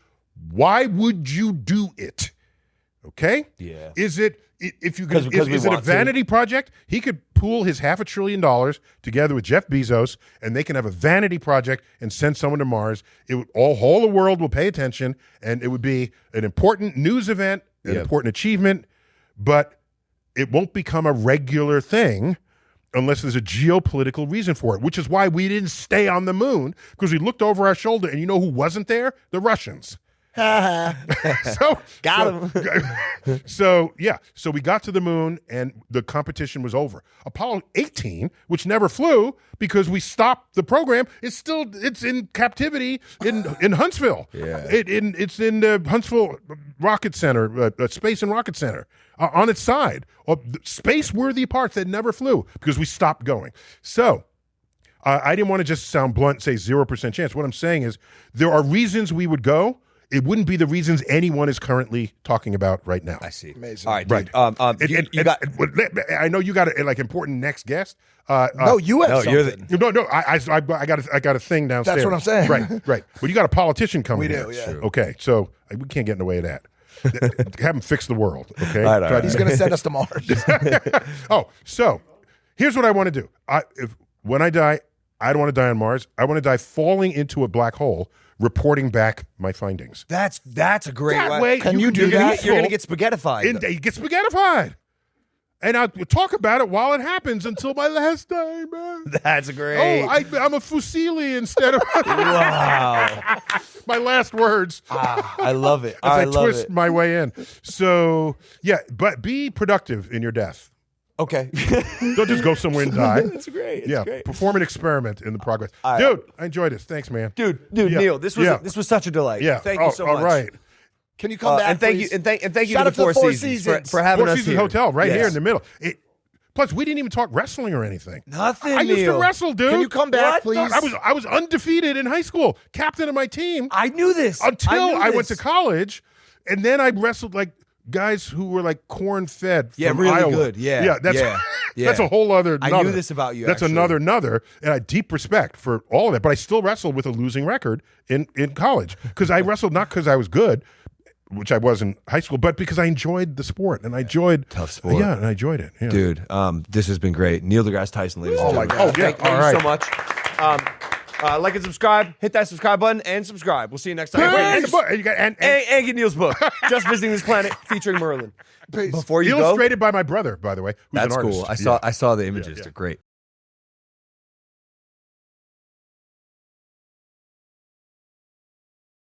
why would you do it? Okay? Yeah. Is it if you Because is it a vanity project? He could pool his $500 billion together with Jeff Bezos, and they can have a vanity project and send someone to Mars. It would whole the world will pay attention, and it would be an important news event, an important achievement, but it won't become a regular thing unless there's a geopolitical reason for it, which is why we didn't stay on the moon, because we looked over our shoulder, and you know who wasn't there? The Russians. So we got to the moon and the competition was over. Apollo 18, which never flew because we stopped the program, it's in captivity in Huntsville. Yeah. It's in the Huntsville Rocket Center, Space and Rocket Center, on its side. Space-worthy parts that never flew because we stopped going. So I didn't want to just sound blunt, say 0% chance. What I'm saying is there are reasons we would go. It wouldn't be the reasons anyone is currently talking about right now. I see. Amazing. All right, Right. dude. You got. I know you got a important next guest. No, you have no, you're something. No. I got a thing downstairs. That's what I'm saying. Right. Well, you got a politician coming. We here. do, yeah. True. Okay, so we can't get in the way of that. Have him fix the world. Okay. All right. He's going to send us to Mars. So here's what I want to do. When I die, I don't want to die on Mars. I want to die falling into a black hole, reporting back my findings. That's a great That way. way, Can you do that? You're gonna get spaghettified. And you get spaghettified. And I'll talk about it while it happens until my last day, man. That's great. Oh, I'm a Fusili instead of Wow. my last words. I love it. As I love twist it. my way in. So, yeah, but be productive in your death. Okay. Don't just go somewhere and die. That's great. It's Yeah, great. perform an experiment in the progress. right. Dude, I enjoyed this. Thanks, man. Dude, Yeah. Neil, this was such a delight. Yeah. Thank you so much. All right. Can you come back, and thank please? you, and thank you Shout to out the Four Seasons for having Four us Seasons here. Hotel right Yes. here in the middle. Plus, we didn't even talk wrestling or anything. Nothing. I used to Neil. wrestle, dude. Can you come back, What? please? I was undefeated in high school, captain of my team, I knew this until knew I went this. to college, and then I wrestled like guys who were like corn-fed Yeah, from really Iowa. good. Yeah, that's yeah, yeah. that's a whole other. I knew this about you, That's actually. another, and I had deep respect for all of it. But I still wrestled with a losing record in college because I wrestled not because I was good, which I was in high school, but because I enjoyed the sport and I enjoyed Tough sport. Yeah, and I enjoyed it. Yeah. Dude, this has been great. Neil deGrasse Tyson, ladies and gentlemen. God. Oh, yeah. Thank you All right. so much. Like and subscribe. Hit that subscribe button and subscribe. We'll see you next time. And the book. And you got- and And get Neil's book, Just Visiting This Planet, featuring Merlin. Before you go, illustrated by my brother, by the way, who's that's an artist. cool. I saw the images. yeah. They're great.